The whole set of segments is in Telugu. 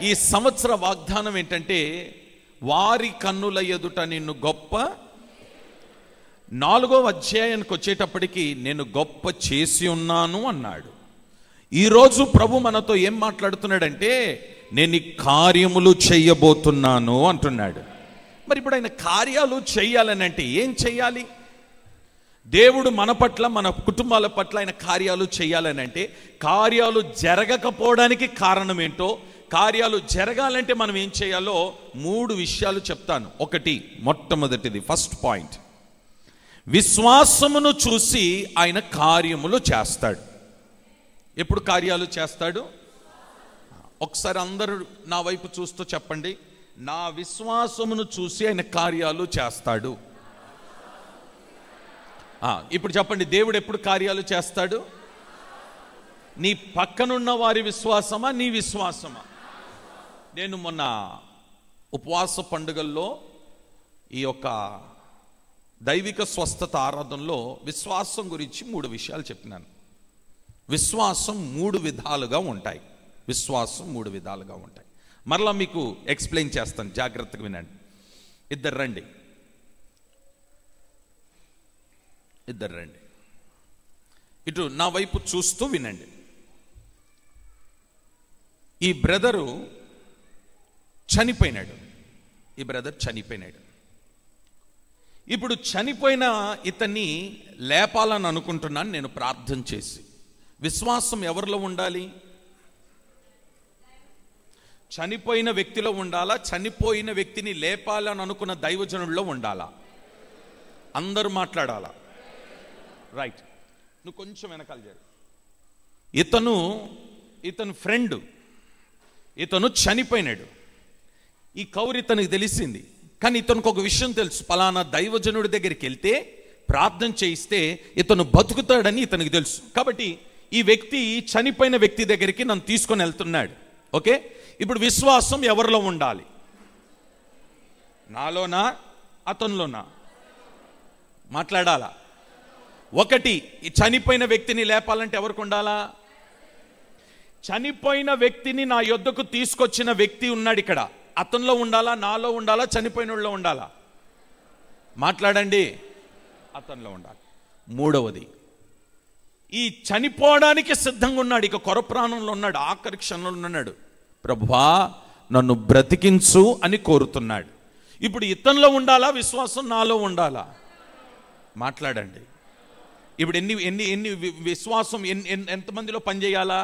ఈ సంవత్సర వాగ్దానం ఏంటంటే, వారి కన్నుల ఎదుట నిన్ను గొప్ప, 4వ అధ్యాయానికి వచ్చేటప్పటికి నేను గొప్ప చేసి ఉన్నాను అన్నాడు. ఈరోజు ప్రభు మనతో ఏం మాట్లాడుతున్నాడంటే, నేను ఈ కార్యములు చెయ్యబోతున్నాను అంటున్నాడు. మరి ఇప్పుడు ఆయన కార్యాలు చెయ్యాలని అంటే ఏం చెయ్యాలి? దేవుడు మన పట్ల, మన కుటుంబాల పట్ల ఆయన కార్యాలు చేయాలని అంటే, కార్యాలు జరగకపోవడానికి కారణం ఏంటో, కార్యాలు జరగాలంటే మనం ఏం చేయాలో 3 విషయాలు చెప్తాను. ఒకటి, మొట్టమొదటిది, ఫస్ట్ పాయింట్, విశ్వాసమును చూసి ఆయన కార్యములు చేస్తాడు. ఎప్పుడు కార్యాలు చేస్తాడు? ఒకసారి అందరూ నా వైపు చూస్తూ చెప్పండి, నా విశ్వాసమును చూసి ఆయన కార్యాలు చేస్తాడు. ఇప్పుడు చెప్పండి, దేవుడు ఎప్పుడు కార్యాలు చేస్తాడు? నీ పక్కనున్న వారి విశ్వాసమా, నీ విశ్వాసమా? నేను మొన్న ఉపవాస పండుగల్లో ఈ యొక్క దైవిక స్వస్థత ఆరాధనలో విశ్వాసం గురించి 3 విషయాలు చెప్పినాను. విశ్వాసం 3 విధాలుగా ఉంటాయి. విశ్వాసం 3 విధాలుగా ఉంటాయి. మరలా మీకు ఎక్స్ప్లెయిన్ చేస్తాను, జాగ్రత్తగా వినండి. ఇద్దరు రండి. ఇటు నా వైపు చూస్తూ వినండి. ఈ బ్రదరు చనిపోయినాడు. ఇప్పుడు చనిపోయిన ఇతన్ని లేపాలని అనుకుంటున్నాను నేను ప్రార్థన చేసి. విశ్వాసం ఎవరిలో ఉండాలి? చనిపోయిన వ్యక్తిలో ఉండాలా? చనిపోయిన వ్యక్తిని లేపాలని అనుకున్న దైవజనుల్లో ఉండాలా? అందరూ మాట్లాడాలా? రైట్, నువ్వు కొంచెం వెనకాల చేరు. ఇతను ఫ్రెండ్, ఇతను చనిపోయినాడు. ఈ కౌరు ఇతనికి తెలిసింది, కానీ ఇతనికి ఒక విషయం తెలుసు, పలానా దైవజనుడి దగ్గరికి వెళ్తే ప్రార్థన చేయిస్తే ఇతను బతుకుతాడని ఇతనికి తెలుసు. కాబట్టి ఈ వ్యక్తి, చనిపోయిన వ్యక్తి దగ్గరికి నన్ను తీసుకొని వెళ్తున్నాడు. ఓకే, ఇప్పుడు విశ్వాసం ఎవరిలో ఉండాలి? నాలోనా, అతనిలోనా? మాట్లాడాలా? ఒకటి, ఈ చనిపోయిన వ్యక్తిని లేపాలంటే ఎవరికి ఉండాలా? చనిపోయిన వ్యక్తిని నా యొద్దకు తీసుకొచ్చిన వ్యక్తి ఉన్నాడు ఇక్కడ, అతనిలో ఉండాలా, నాలో ఉండాలా, చనిపోయినలో ఉండాలా? మాట్లాడండి. అతనిలో ఉండాలి. మూడవది, ఈ చనిపోవడానికి సిద్ధంగా ఉన్నాడు, ఇక కొర ప్రాణంలో ఉన్నాడు, ఆఖరి క్షణంలో ఉన్నాడు. ప్రభువా నన్ను బ్రతికించు అని కోరుతున్నాడు. ఇప్పుడు ఇతనిలో ఉండాలా విశ్వాసం, నాలో ఉండాలా? మాట్లాడండి. ఇప్పుడు ఎన్ని విశ్వాసం ఎంతమందిలో పనిచేయాలా?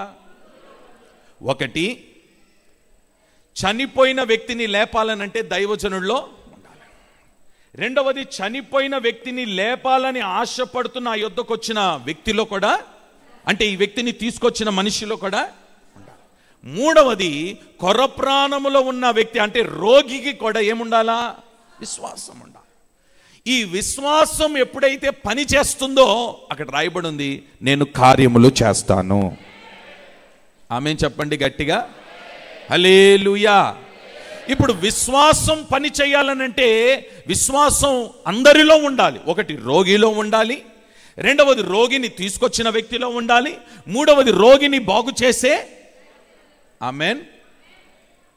ఒకటి, చనిపోయిన వ్యక్తిని లేపాలనంటే దైవజనుల్లో ఉండాలి. రెండవది, చనిపోయిన వ్యక్తిని లేపాలని ఆశపడుతున్న ఆ యొద్దకు వచ్చిన వ్యక్తిలో కూడా, అంటే ఈ వ్యక్తిని తీసుకొచ్చిన మనిషిలో కూడా ఉండాలి. మూడవది, కొర ప్రాణములో ఉన్న వ్యక్తి అంటే రోగికి కూడా ఏముండాలా? విశ్వాసం ఉండాలి. ఈ విశ్వాసం ఎప్పుడైతే పని చేస్తుందో అక్కడ రాయబడి ఉంది, నేను కార్యములు చేస్తాను. ఆమేన్ చెప్పండి గట్టిగా, హల్లెలూయా. ఇప్పుడు విశ్వాసం పని చేయాలనంటే విశ్వాసం అందరిలో ఉండాలి. ఒకటి, రోగిలో ఉండాలి. రెండవది, రోగిని తీసుకొచ్చిన వ్యక్తిలో ఉండాలి. మూడవది, రోగిని బాగు చేసే. ఆమేన్.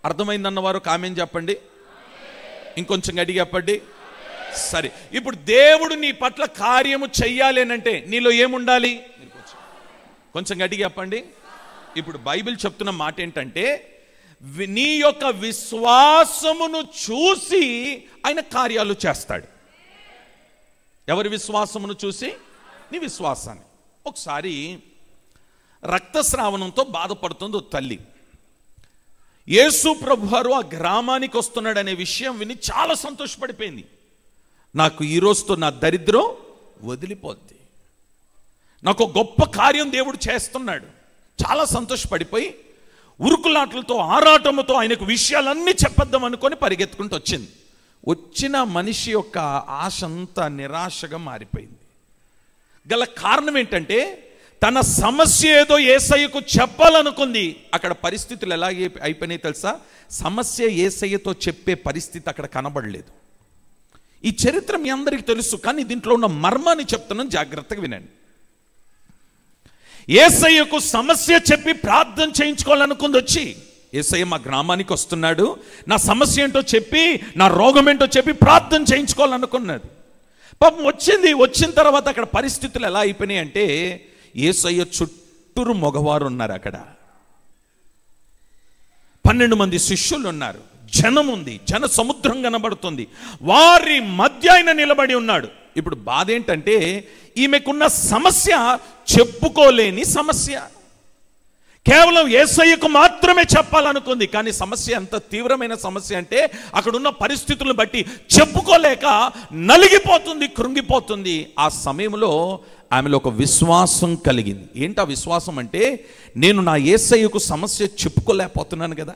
అర్థమైందన్నవారు ఆమేన్ చెప్పండి. ఇంకొంచెం గట్టిగా చెప్పండి. సరే, ఇప్పుడు దేవుడు నీ పట్ల కార్యము చెయ్యాలి అంటే నీలో ఏముండాలి? కొంచెం గట్టిగా చెప్పండి. ఇప్పుడు బైబిల్ చెప్తున్న మాట ఏంటంటే, నీ యొక్క విశ్వాసమును చూసి ఆయన కార్యాలు చేస్తాడు. ఎవరి విశ్వాసమును చూసి? నీ విశ్వాసాన్ని. ఒకసారి రక్తస్రావణంతో బాధపడుతుంది ఓ తల్లి. యేసు ప్రభువారు ఆ గ్రామానికి వస్తున్నాడనే విషయం విని చాలా సంతోషపడిపోయింది. నాకు ఈ రోజుతో నా దరిద్రం వదిలిపోద్ది, నాకు గొప్ప కార్యం దేవుడు చేస్తున్నాడు. చాలా సంతోషపడిపోయి ఉరుకులాట్లతో, ఆరాటముతో ఆయనకు విషయాలన్నీ చెప్పొద్దాం అనుకొని పరిగెత్తుకుంటూ వచ్చింది. వచ్చిన మనిషి యొక్క ఆశ అంతా నిరాశగా మారిపోయింది. గల కారణం ఏంటంటే, తన సమస్య ఏదో యేసయ్యకు చెప్పాలనుకుంది. అక్కడ పరిస్థితులు ఎలా అయిపోయినాయి తెలుసా? సమస్య యేసయ్యతో చెప్పే పరిస్థితి అక్కడ కనబడలేదు. ఈ చరిత్ర మీ అందరికీ తెలుసు, కానీ దీంట్లో ఉన్న మర్మాన్ని చెప్తున్నాను, జాగ్రత్తగా వినండి. యేసయ్యకు సమస్య చెప్పి ప్రార్థన చేయించుకోవాలనుకుంది వచ్చి, యేసయ్య మా గ్రామానికి వస్తున్నాడు, నా సమస్య ఏంటో చెప్పి, నా రోగం ఏంటో చెప్పి ప్రార్థన చేయించుకోవాలనుకున్నది. పాపం వచ్చిన తర్వాత అక్కడ పరిస్థితులు ఎలా అయిపోయినాయి అంటే, యేసయ్య చుట్టూరు మగవారు ఉన్నారు, అక్కడ 12 మంది శిష్యులు ఉన్నారు, జనం ఉంది, జన సముద్రం కనబడుతుంది, వారి మధ్య ఆయన నిలబడి ఉన్నాడు. ఇప్పుడు బాధ ఏంటంటే, ఈమెకున్న సమస్య చెప్పుకోలేని సమస్య. కేవలం యేసయ్యకు మాత్రమే చెప్పాలనుకుంది, కానీ సమస్య ఎంత తీవ్రమైన సమస్య అంటే, అక్కడున్న పరిస్థితులను బట్టి చెప్పుకోలేక నలిగిపోతుంది, కృంగిపోతుంది. ఆ సమయంలో ఆమెలో ఒక విశ్వాసం కలిగింది. ఏంటా విశ్వాసం అంటే, నేను నా యేసయ్యకు సమస్య చెప్పుకోలేకపోతున్నాను కదా,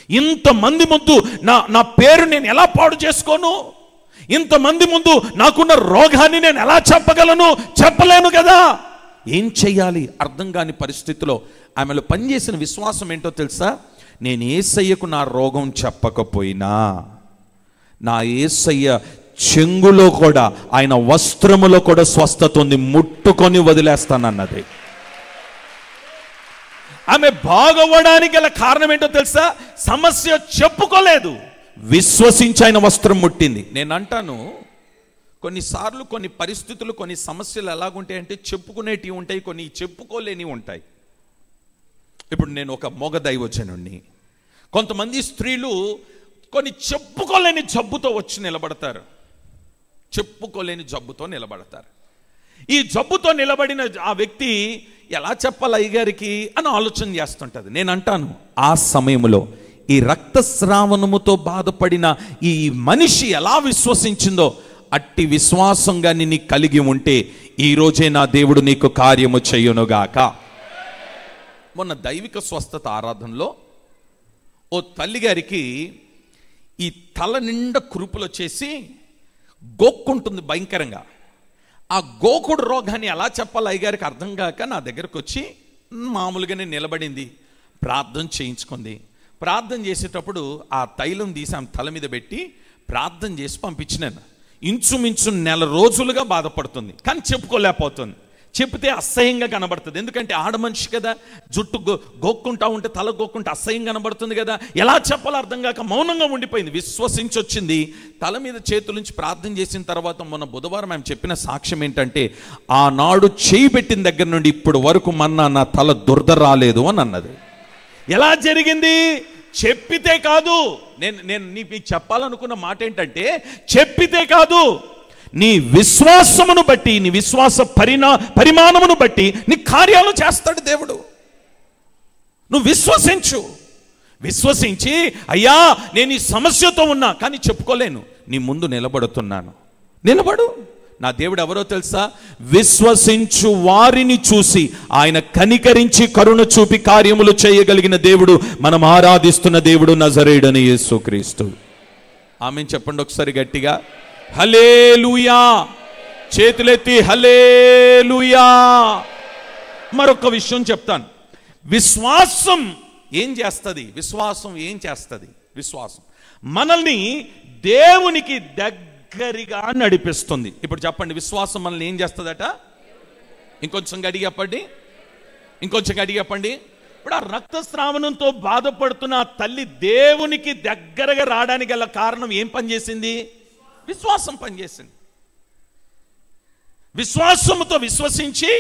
ఇంతమంది ముందు నా పేరు నేను ఎలా పాడు చేసుకోను, ఇంతమంది ముందు నాకున్న రోగాన్ని నేను ఎలా చెప్పగలను, చెప్పలేను కదా, ఏం చెయ్యాలి అర్థం కాని పరిస్థితిలో ఆమెలో పనిచేసిన విశ్వాసం ఏంటో తెలుసా? నేను యేసయ్యకు నా రోగం చెప్పకపోయినా, నా యేసయ్య చెంగులో కూడా, ఆయన వస్త్రములో కూడా స్వస్థత ఉంది, ముట్టుకొని వదిలేస్తానన్నది. ఆమె బాగవడానికి గల కారణం ఏంటో తెలుసా? సమస్య చెప్పుకోలేదు, విశ్వసించి ఆయన వస్త్రం ముట్టింది. నేను అంటాను, కొన్నిసార్లు కొన్ని పరిస్థితులు, కొన్ని సమస్యలు ఎలాగుంటాయంటే, చెప్పుకునేటివి ఉంటాయి, కొన్ని చెప్పుకోలేనివి ఉంటాయి. ఇప్పుడు నేను ఒక మొగ దైవజనుణ్ణి, కొంతమంది స్త్రీలు కొన్ని చెప్పుకోలేని జబ్బుతో వచ్చి నిలబడతారు, చెప్పుకోలేని జబ్బుతో నిలబడతారు. ఈ జబ్బుతో నిలబడిన ఆ వ్యక్తి ఎలా చెప్పాలి అయ్యగారికి అని ఆలోచన చేస్తుంటది. నేను అంటాను, ఆ సమయంలో ఈ రక్తస్రావణముతో బాధపడిన ఈ మనిషి ఎలా విశ్వసించిందో, అట్టి విశ్వాసంగా నీ కలిగి ఉంటే ఈ రోజే నా దేవుడు నీకు కార్యము చెయ్యునుగాక. మొన్న దైవిక స్వస్థత ఆరాధనలో ఓ తల్లిగారికి ఈ తల నిండా కురుపులు వచ్చేసి గోక్కుంటుంది భయంకరంగా. ఆ గోకుడు రోగాన్ని ఎలా చెప్పాలి అయ్యగారికి అర్థం కాక నా దగ్గరకు వచ్చి మామూలుగానే నిలబడింది, ప్రార్థన చేయించుకుంది. ప్రార్థన చేసేటప్పుడు ఆ తైలం తీసి ఆమె తల మీద పెట్టి ప్రార్థన చేసి పంపించినాను. ఇంచుమించు 1 నెల రోజులుగా బాధపడుతుంది, కానీ చెప్పుకోలేకపోతుంది. చెప్తే అసహ్యంగా కనబడుతుంది, ఎందుకంటే ఆడ మనిషి కదా, జుట్టు గోక్కుంటా ఉంటే, తల గోక్కుంటే అసహ్యంగా కనబడుతుంది కదా, ఎలా చెప్పాలో అర్థం కాక మౌనంగా ఉండిపోయింది. విశ్వసించి వచ్చింది, తల మీద చేతుల నుంచి ప్రార్థన చేసిన తర్వాత మొన్న బుధవారం ఆమె చెప్పిన సాక్ష్యం ఏంటంటే, ఆనాడు చేయి పెట్టిన దగ్గర నుండి ఇప్పుడు వరకు నా తల దురద రాలేదు అని అన్నది. ఎలా జరిగింది? చెప్పితే కాదు. నేను నీకు చెప్పాలనుకున్న మాట ఏంటంటే, చెప్పితే కాదు, నీ విశ్వాసమును బట్టి, నీ విశ్వాస పరిమాణమును బట్టి నీ కార్యాలు చేస్తాడు దేవుడు. నువ్వు విశ్వసించి అయ్యా నేను ఈ సమస్యతో ఉన్నా కానీ చెప్పుకోలేను, నీ ముందు నిలబడుతున్నాను, నిలబడు. నా దేవుడు ఎవరో తెలుసా? విశ్వసించు వారిని చూసి ఆయన కనికరించి కరుణ చూపి కార్యములు చేయగలిగిన దేవుడు, మనం ఆరాధిస్తున్న దేవుడు నజరేయుడైన యేసుక్రీస్తు. ఆమేన్ చెప్పండి ఒకసారి గట్టిగా. హల్లెలూయా. చేతులెత్తి హల్లెలూయా. మరొక విషయం చెప్తాను. విశ్వాసం ఏం చేస్తుంది? విశ్వాసం మనల్ని దేవునికి దగ్గరగా నడిపిస్తుంది. ఇప్పుడు చెప్పండి, విశ్వాసం మనల్ని ఏం చేస్తుందట? ఇంకొంచెం గట్టిగా చెప్పండి. ఇప్పుడు ఆ రక్తస్రావణంతో బాధపడుతున్న ఆ తల్లి దేవునికి దగ్గరగా రావడానికి గల కారణం ఏం పనిచేసింది? విశ్వాసం పనిచేసింది. విశ్వాసముతో విశ్వసించి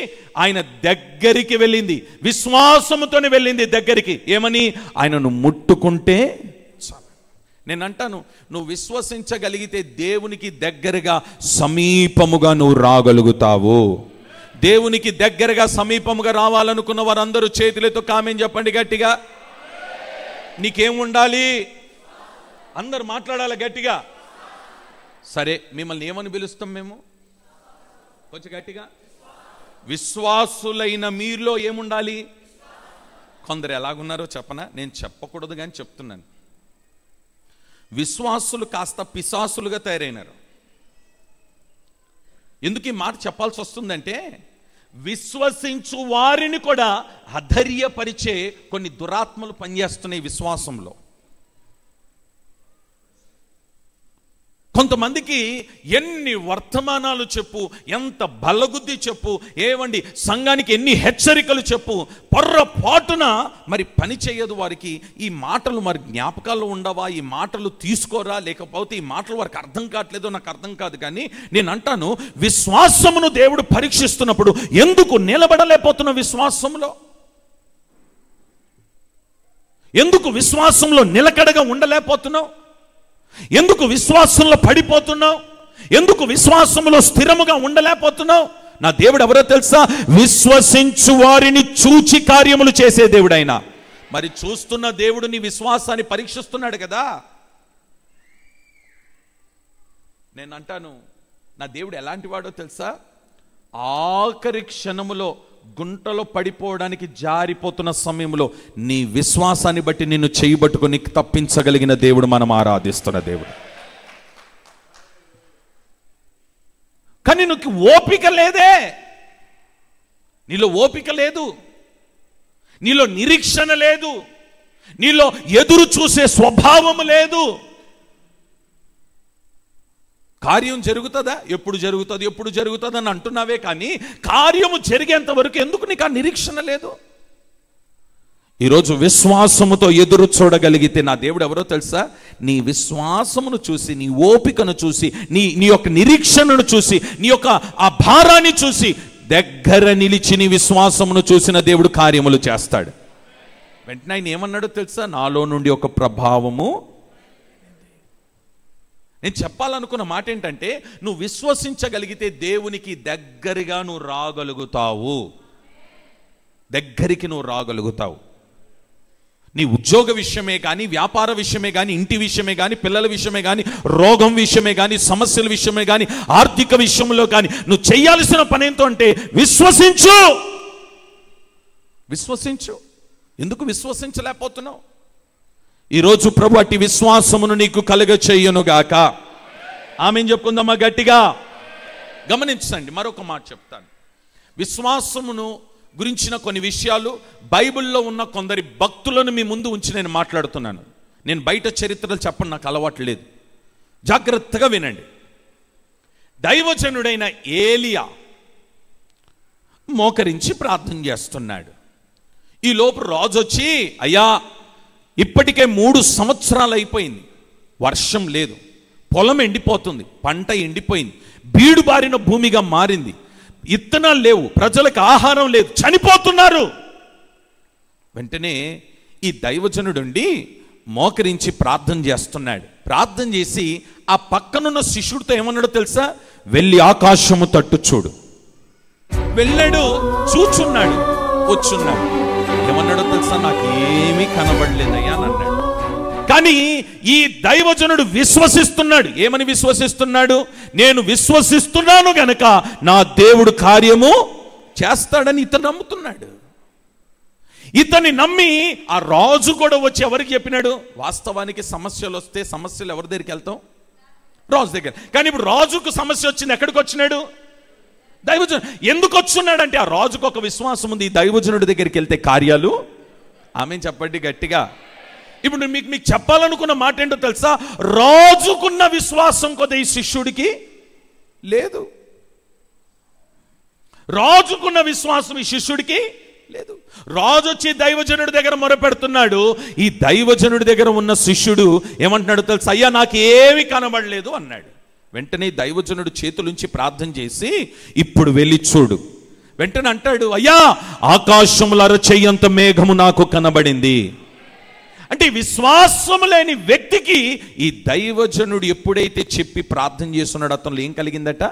ఆయన దగ్గరికి వెళ్ళింది, విశ్వాసముతోనే వెళ్ళింది దగ్గరికి. ఏమని? ఆయనను ముట్టుకుంటే చాలు. నేను అంటాను, నువ్వు విశ్వసించగలిగితే దేవునికి దగ్గరగా సమీపముగా నువ్వు రాగలుగుతావు. దేవునికి దగ్గరగా సమీపముగా రావాలనుకున్న వారందరూ చేతులతో కామెంట్ చెప్పండి గట్టిగా. నీకేం ఉండాలి? అందరు మాట్లాడాలి గట్టిగా. సరే, మిమ్మల్ని ఏమని పిలుస్తాం మేము? కొంచెం గట్టిగా. విశ్వాసులైన మీలో ఏముండాలి? కొందరు ఎలాగున్నారో చెప్పనా? నేను చెప్పకూడదు కానీ చెప్తున్నాను. విశ్వాసులు కాస్త పిశాసులుగా తయారైనారు. ఎందుకు ఈ మాట చెప్పాల్సి వస్తుందంటే, విశ్వసించు వారిని కూడా అధైర్యపరిచే కొన్ని దురాత్మలు పనిచేస్తున్నాయి విశ్వాసంలో. కొంతమందికి ఎన్ని వర్తమానాలు చెప్పు, ఎంత బల్లగుద్ది చెప్పు, ఏవండి సంఘానికి ఎన్ని హెచ్చరికలు చెప్పు, పొర్రపాటున మరి పని చేయదు వారికి. ఈ మాటలు మరి జ్ఞాపకాల్లో ఉండవా, ఈ మాటలు తీసుకోరా, లేకపోతే ఈ మాటలు వారికి అర్థం కావట్లేదో నాకు అర్థం కాదు. కానీ నేను అంటాను, విశ్వాసమును దేవుడు పరీక్షిస్తున్నప్పుడు ఎందుకు నిలబడలేకపోతున్న విశ్వాసంలో, ఎందుకు విశ్వాసంలో నిలకడగా ఉండలేకపోతున్నావు, ఎందుకు విశ్వాసంలో పడిపోతున్నావు, ఎందుకు విశ్వాసంలో స్థిరముగా ఉండలేకపోతున్నావు? నా దేవుడు ఎవరో తెలుసా? విశ్వసించు వారిని చూచి కార్యములు చేసే దేవుడు ఆయన. మరి చూస్తున్న దేవుడు నీ విశ్వాసాన్ని పరీక్షిస్తున్నాడు కదా. నేను అంటాను, నా దేవుడు ఎలాంటి వాడో తెలుసా? ఆఖరి క్షణములో గుంటలో పడిపోవడానికి జారిపోతున్న సమయంలో నీ విశ్వాసాన్ని బట్టి నిన్ను చేయబట్టుకుని తప్పించగలిగిన దేవుడు మనం ఆరాధిస్తున్న దేవుడు. కానీ నీకు ఓపిక లేదే, నీలో ఓపిక లేదు, నీలో నిరీక్షణ లేదు, నీలో ఎదురు చూసే స్వభావం లేదు. కార్యం జరుగుతుందా, ఎప్పుడు జరుగుతుంది, ఎప్పుడు జరుగుతుంది అని అంటున్నావే కానీ కార్యము జరిగేంత వరకు ఎందుకు నీకు ఆ నిరీక్షణ లేదు? ఈరోజు విశ్వాసముతో ఎదురు చూడగలిగితే నా దేవుడు ఎవరో తెలుసా? నీ విశ్వాసమును చూసి, నీ ఓపికను చూసి, నీ యొక్క నిరీక్షణను చూసి, నీ యొక్క ఆ భారాన్ని చూసి దగ్గర నిలిచి నీ విశ్వాసమును చూసిన దేవుడు కార్యములు చేస్తాడు. వెంటనే ఆయన ఏమన్నాడో తెలుసా? నాలో నుండి ఒక ప్రభావము. నేను చెప్పాలనుకున్న మాట ఏంటంటే, నువ్వు విశ్వసించగలిగితే దేవునికి దగ్గరగా నువ్వు రాగలుగుతావు, దగ్గరికి నువ్వు రాగలుగుతావు. నీ ఉద్యోగ విషయమే కానీ, వ్యాపార విషయమే కానీ, ఇంటి విషయమే కానీ, పిల్లల విషయమే కానీ, రోగం విషయమే కానీ, సమస్యల విషయమే కానీ, ఆర్థిక విషయంలో కానీ నువ్వు చేయాల్సిన పని ఏంటో అంటే విశ్వసించు. విశ్వసించు. ఎందుకు విశ్వసించలేకపోతున్నావు? ఈరోజు ప్రభు అట్టి విశ్వాసమును నీకు కలుగ చెయ్యునుగాక. ఆమేన్ చెప్పుకుందామా గట్టిగా? గమనించండి, మరొక మాట చెప్తాను. విశ్వాసమును గురించిన కొన్ని విషయాలు బైబిల్లో ఉన్న కొందరి భక్తులను మీ ముందు ఉంచి నేను మాట్లాడుతున్నాను. నేను బయట చరిత్రలు చెప్పడం నాకు అలవాటు లేదు, జాగ్రత్తగా వినండి. దైవజనుడైన ఏలియా మోకరించి ప్రార్థన చేస్తున్నాడు. ఈ లోపు రాజు వచ్చి, అయ్యా ఇప్పటికే 3 సంవత్సరాలు అయిపోయింది, వర్షం లేదు, పొలం ఎండిపోతుంది, పంట ఎండిపోయింది, బీడు బారిన భూమిగా మారింది, ఇత్తనాలు లేవు, ప్రజలకు ఆహారం లేదు, చనిపోతున్నారు. వెంటనే ఈ దైవజనుడుండి మోకరించి ప్రార్థన చేస్తున్నాడు. ప్రార్థన చేసి ఆ పక్కనున్న శిష్యుడితో ఏమన్నాడో తెలుసా? వెళ్ళి ఆకాశము తట్టు చూడు. వెళ్ళాడు, చూచున్నాడు, వచ్చున్నాడు. ఏమన్నాడో తెలుసా? నాకేమీ కనబడలేదయ్యా అని అన్నాడు. కానీ ఈ దైవజనుడు విశ్వసిస్తున్నాడు. ఏమని విశ్వసిస్తున్నాడు? నేను విశ్వసిస్తున్నాను గనక నా దేవుడు కార్యము చేస్తాడని ఇతను నమ్ముతున్నాడు. ఇతన్ని నమ్మి ఆ రాజు కూడా వచ్చి ఎవరికి చెప్పినాడు? వాస్తవానికి సమస్యలు వస్తే సమస్యలు ఎవరి దగ్గరికి వెళ్తాం? రాజు దగ్గర. కానీ ఇప్పుడు రాజుకు సమస్య వచ్చింది, ఎక్కడికి వచ్చినాడు? దైవజనుడు. ఎందుకు వచ్చున్నాడంటే ఆ రాజుకు ఒక విశ్వాసం ఉంది, ఈ దైవజనుడి దగ్గరికి వెళ్తే కార్యాలు. ఆమెన్ చెప్పండి గట్టిగా. ఇప్పుడు మీకు చెప్పాలనుకున్న మాట ఏంటో తెలుసా? రాజుకున్న విశ్వాసం కొద్ది ఈ శిష్యుడికి లేదు. రాజుకున్న విశ్వాసం ఈ శిష్యుడికి లేదు. రాజు వచ్చి దైవజనుడి దగ్గర మొరపెడుతున్నాడు. ఈ దైవజనుడి దగ్గర ఉన్న శిష్యుడు ఏమంటున్నాడు తెలుసా? అయ్యా నాకేమీ కనబడలేదు అన్నాడు. వెంటనే దైవజనుడు చేతులుంచి ప్రార్థన చేసి, ఇప్పుడు వెళ్ళి చూడు. వెంటనే అంటాడు, అయ్యా ఆకాశముల అరచెయ్యంత మేఘము నాకు కనబడింది. అంటే విశ్వాసం లేని వ్యక్తికి ఈ దైవజనుడు ఎప్పుడైతే చెప్పి ప్రార్థన చేస్తున్నాడు, అతను ఏం కలిగిందట?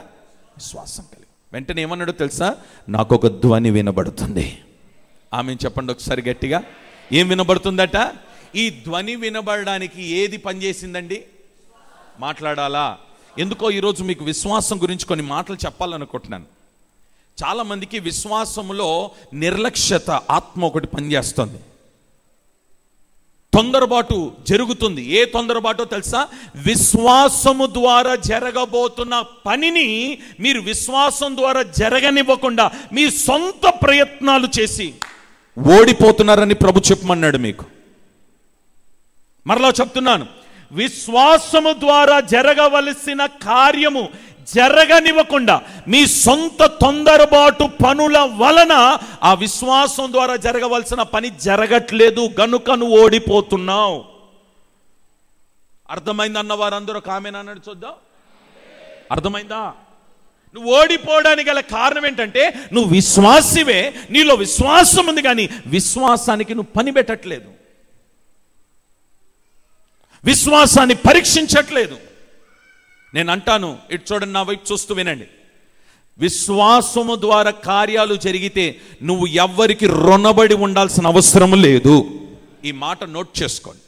విశ్వాసం కలిగి. వెంటనే ఏమన్నాడో తెలుసా? నాకు ఒక ధ్వని వినబడుతుంది. ఆమె చెప్పండి ఒకసారి గట్టిగా. ఏం వినబడుతుందట? ఈ ధ్వని వినబడడానికి ఏది పనిచేసిందండి? మాట్లాడాలా? ఎందుకో ఈరోజు మీకు విశ్వాసం గురించి కొన్ని మాటలు చెప్పాలనుకుంటున్నాను. చాలామందికి విశ్వాసంలో నిర్లక్ష్యత ఆత్మ ఒకటి పనిచేస్తుంది. తొందరపాటు జరుగుతుంది. ఏ తొందరపాటో తెలుసా? విశ్వాసము ద్వారా జరగబోతున్న పనిని మీరు విశ్వాసం ద్వారా జరగనివ్వకుండా మీ సొంత ప్రయత్నాలు చేసి ఓడిపోతున్నారని ప్రభు చెప్పమన్నాడు మీకు. మరలా చెప్తున్నాను, విశ్వాసము ద్వారా జరగవలసిన కార్యము జరగనివ్వకుండా మీ సొంత తొందరపాటు పనుల వలన ఆ విశ్వాసం ద్వారా జరగవలసిన పని జరగట్లేదు గనుక నువ్వు ఓడిపోతున్నావు. అర్థమైంది అన్న వారందరూ కామెంట్ అన్నాడు చూద్దాం. అర్థమైందా? నువ్వు ఓడిపోవడానికి గల కారణం ఏంటంటే నువ్వు విశ్వాసివే, నీలో విశ్వాసం ఉంది కానీ విశ్వాసానికి నువ్వు పని పెట్టట్లేదు, విశ్వాసాన్ని పరీక్షించట్లేదు. నేను అంటాను, ఇటు చూడండి, నా వైపు చూస్తూ వినండి. విశ్వాసము ద్వారా కార్యాలు జరిగితే నువ్వు ఎవ్వరికి రుణబడి ఉండాల్సిన అవసరం లేదు. ఈ మాట నోట్ చేసుకోండి.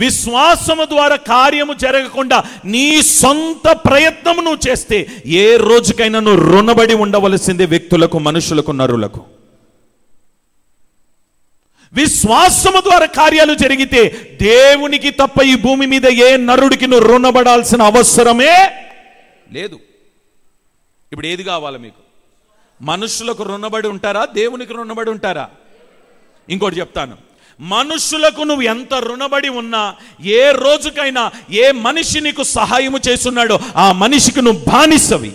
విశ్వాసము ద్వారా కార్యము జరగకుండా నీ సొంత ప్రయత్నం నువ్వు చేస్తే ఏ రోజుకైనా నువ్వు రుణబడి ఉండవలసిందే వ్యక్తులకు, మనుషులకు, నరులకు. విశ్వాసము ద్వారా కార్యాలు జరిగితే దేవునికి తప్ప ఈ భూమి మీద ఏ నరుడికి నువ్వు రుణపడాల్సిన అవసరమే లేదు. ఇప్పుడు ఏది కావాలి మీకు? మనుషులకు రుణబడి ఉంటారా, దేవునికి రుణబడి ఉంటారా? ఇంకోటి చెప్తాను, మనుషులకు నువ్వు ఎంత రుణబడి ఉన్నా ఏ రోజుకైనా ఏ మనిషి నీకు సహాయము చేస్తున్నాడో ఆ మనిషికి నువ్వు బానిసవి.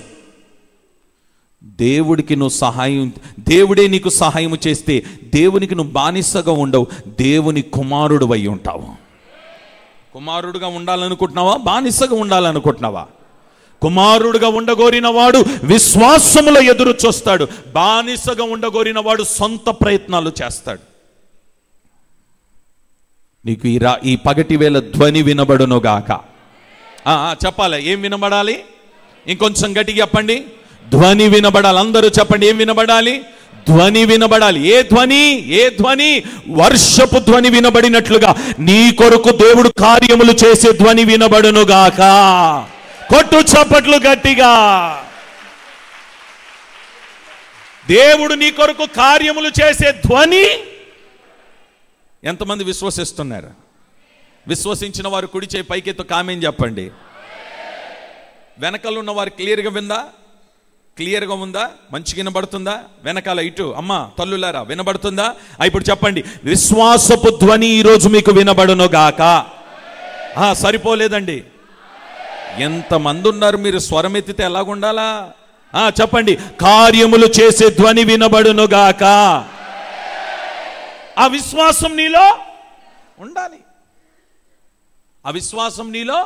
దేవుడికి నువ్వు సహాయం, దేవుడే నీకు సహాయం చేస్తే దేవునికి నువ్వు బానిసగా ఉండవు, దేవుని కుమారుడు అయి ఉంటావు. కుమారుడుగా ఉండాలనుకుంటున్నావా, బానిసగా ఉండాలనుకుంటున్నావా? కుమారుడుగా ఉండగోరిన వాడు విశ్వాసముల ఎదురు చూస్తాడు, బానిసగా ఉండగోరిన వాడు సొంత ప్రయత్నాలు చేస్తాడు. నీకు ఈ పగటి వేళ ధ్వని వినబడునుగాక. చెప్పాలి, ఏం వినబడాలి? ఇంకొంచెం గట్టిగా చెప్పండి. ధ్వని వినబడాలి. అందరూ చెప్పండి, ఏం వినబడాలి? ధ్వని వినబడాలి. ఏ ధ్వని? ఏ ధ్వని? వర్షపు ధ్వని వినబడినట్లుగా నీ కొరకు దేవుడు కార్యములు చేసే ధ్వని వినబడునుగాక. కొట్టు చప్పట్లు గట్టిగా. దేవుడు నీ కొరకు కార్యములు చేసే ధ్వని. ఎంతమంది విశ్వసిస్తున్నారు? విశ్వసించిన వారు కుడి చేయి పైకెత్తు కామెంట్ చెప్పండి. వెనకాల ఉన్న వారు క్లియర్గా విందా? క్లియర్గా ఉందా? మంచిగా వినబడుతుందా? వెనకాల ఇటు అమ్మ తల్లులారా వినబడుతుందా? ఇప్పుడు చెప్పండి, విశ్వాసపు ధ్వని ఈరోజు మీకు వినబడును గాక. సరిపోలేదండి, ఎంతమంది ఉన్నారు? మీరు స్వరం ఎత్తితే ఎలాగుండాలా? చెప్పండి, కార్యములు చేసే ధ్వని వినబడును గాక. ఆ విశ్వాసం నీలో ఉండాలి. ఆ విశ్వాసం నీలో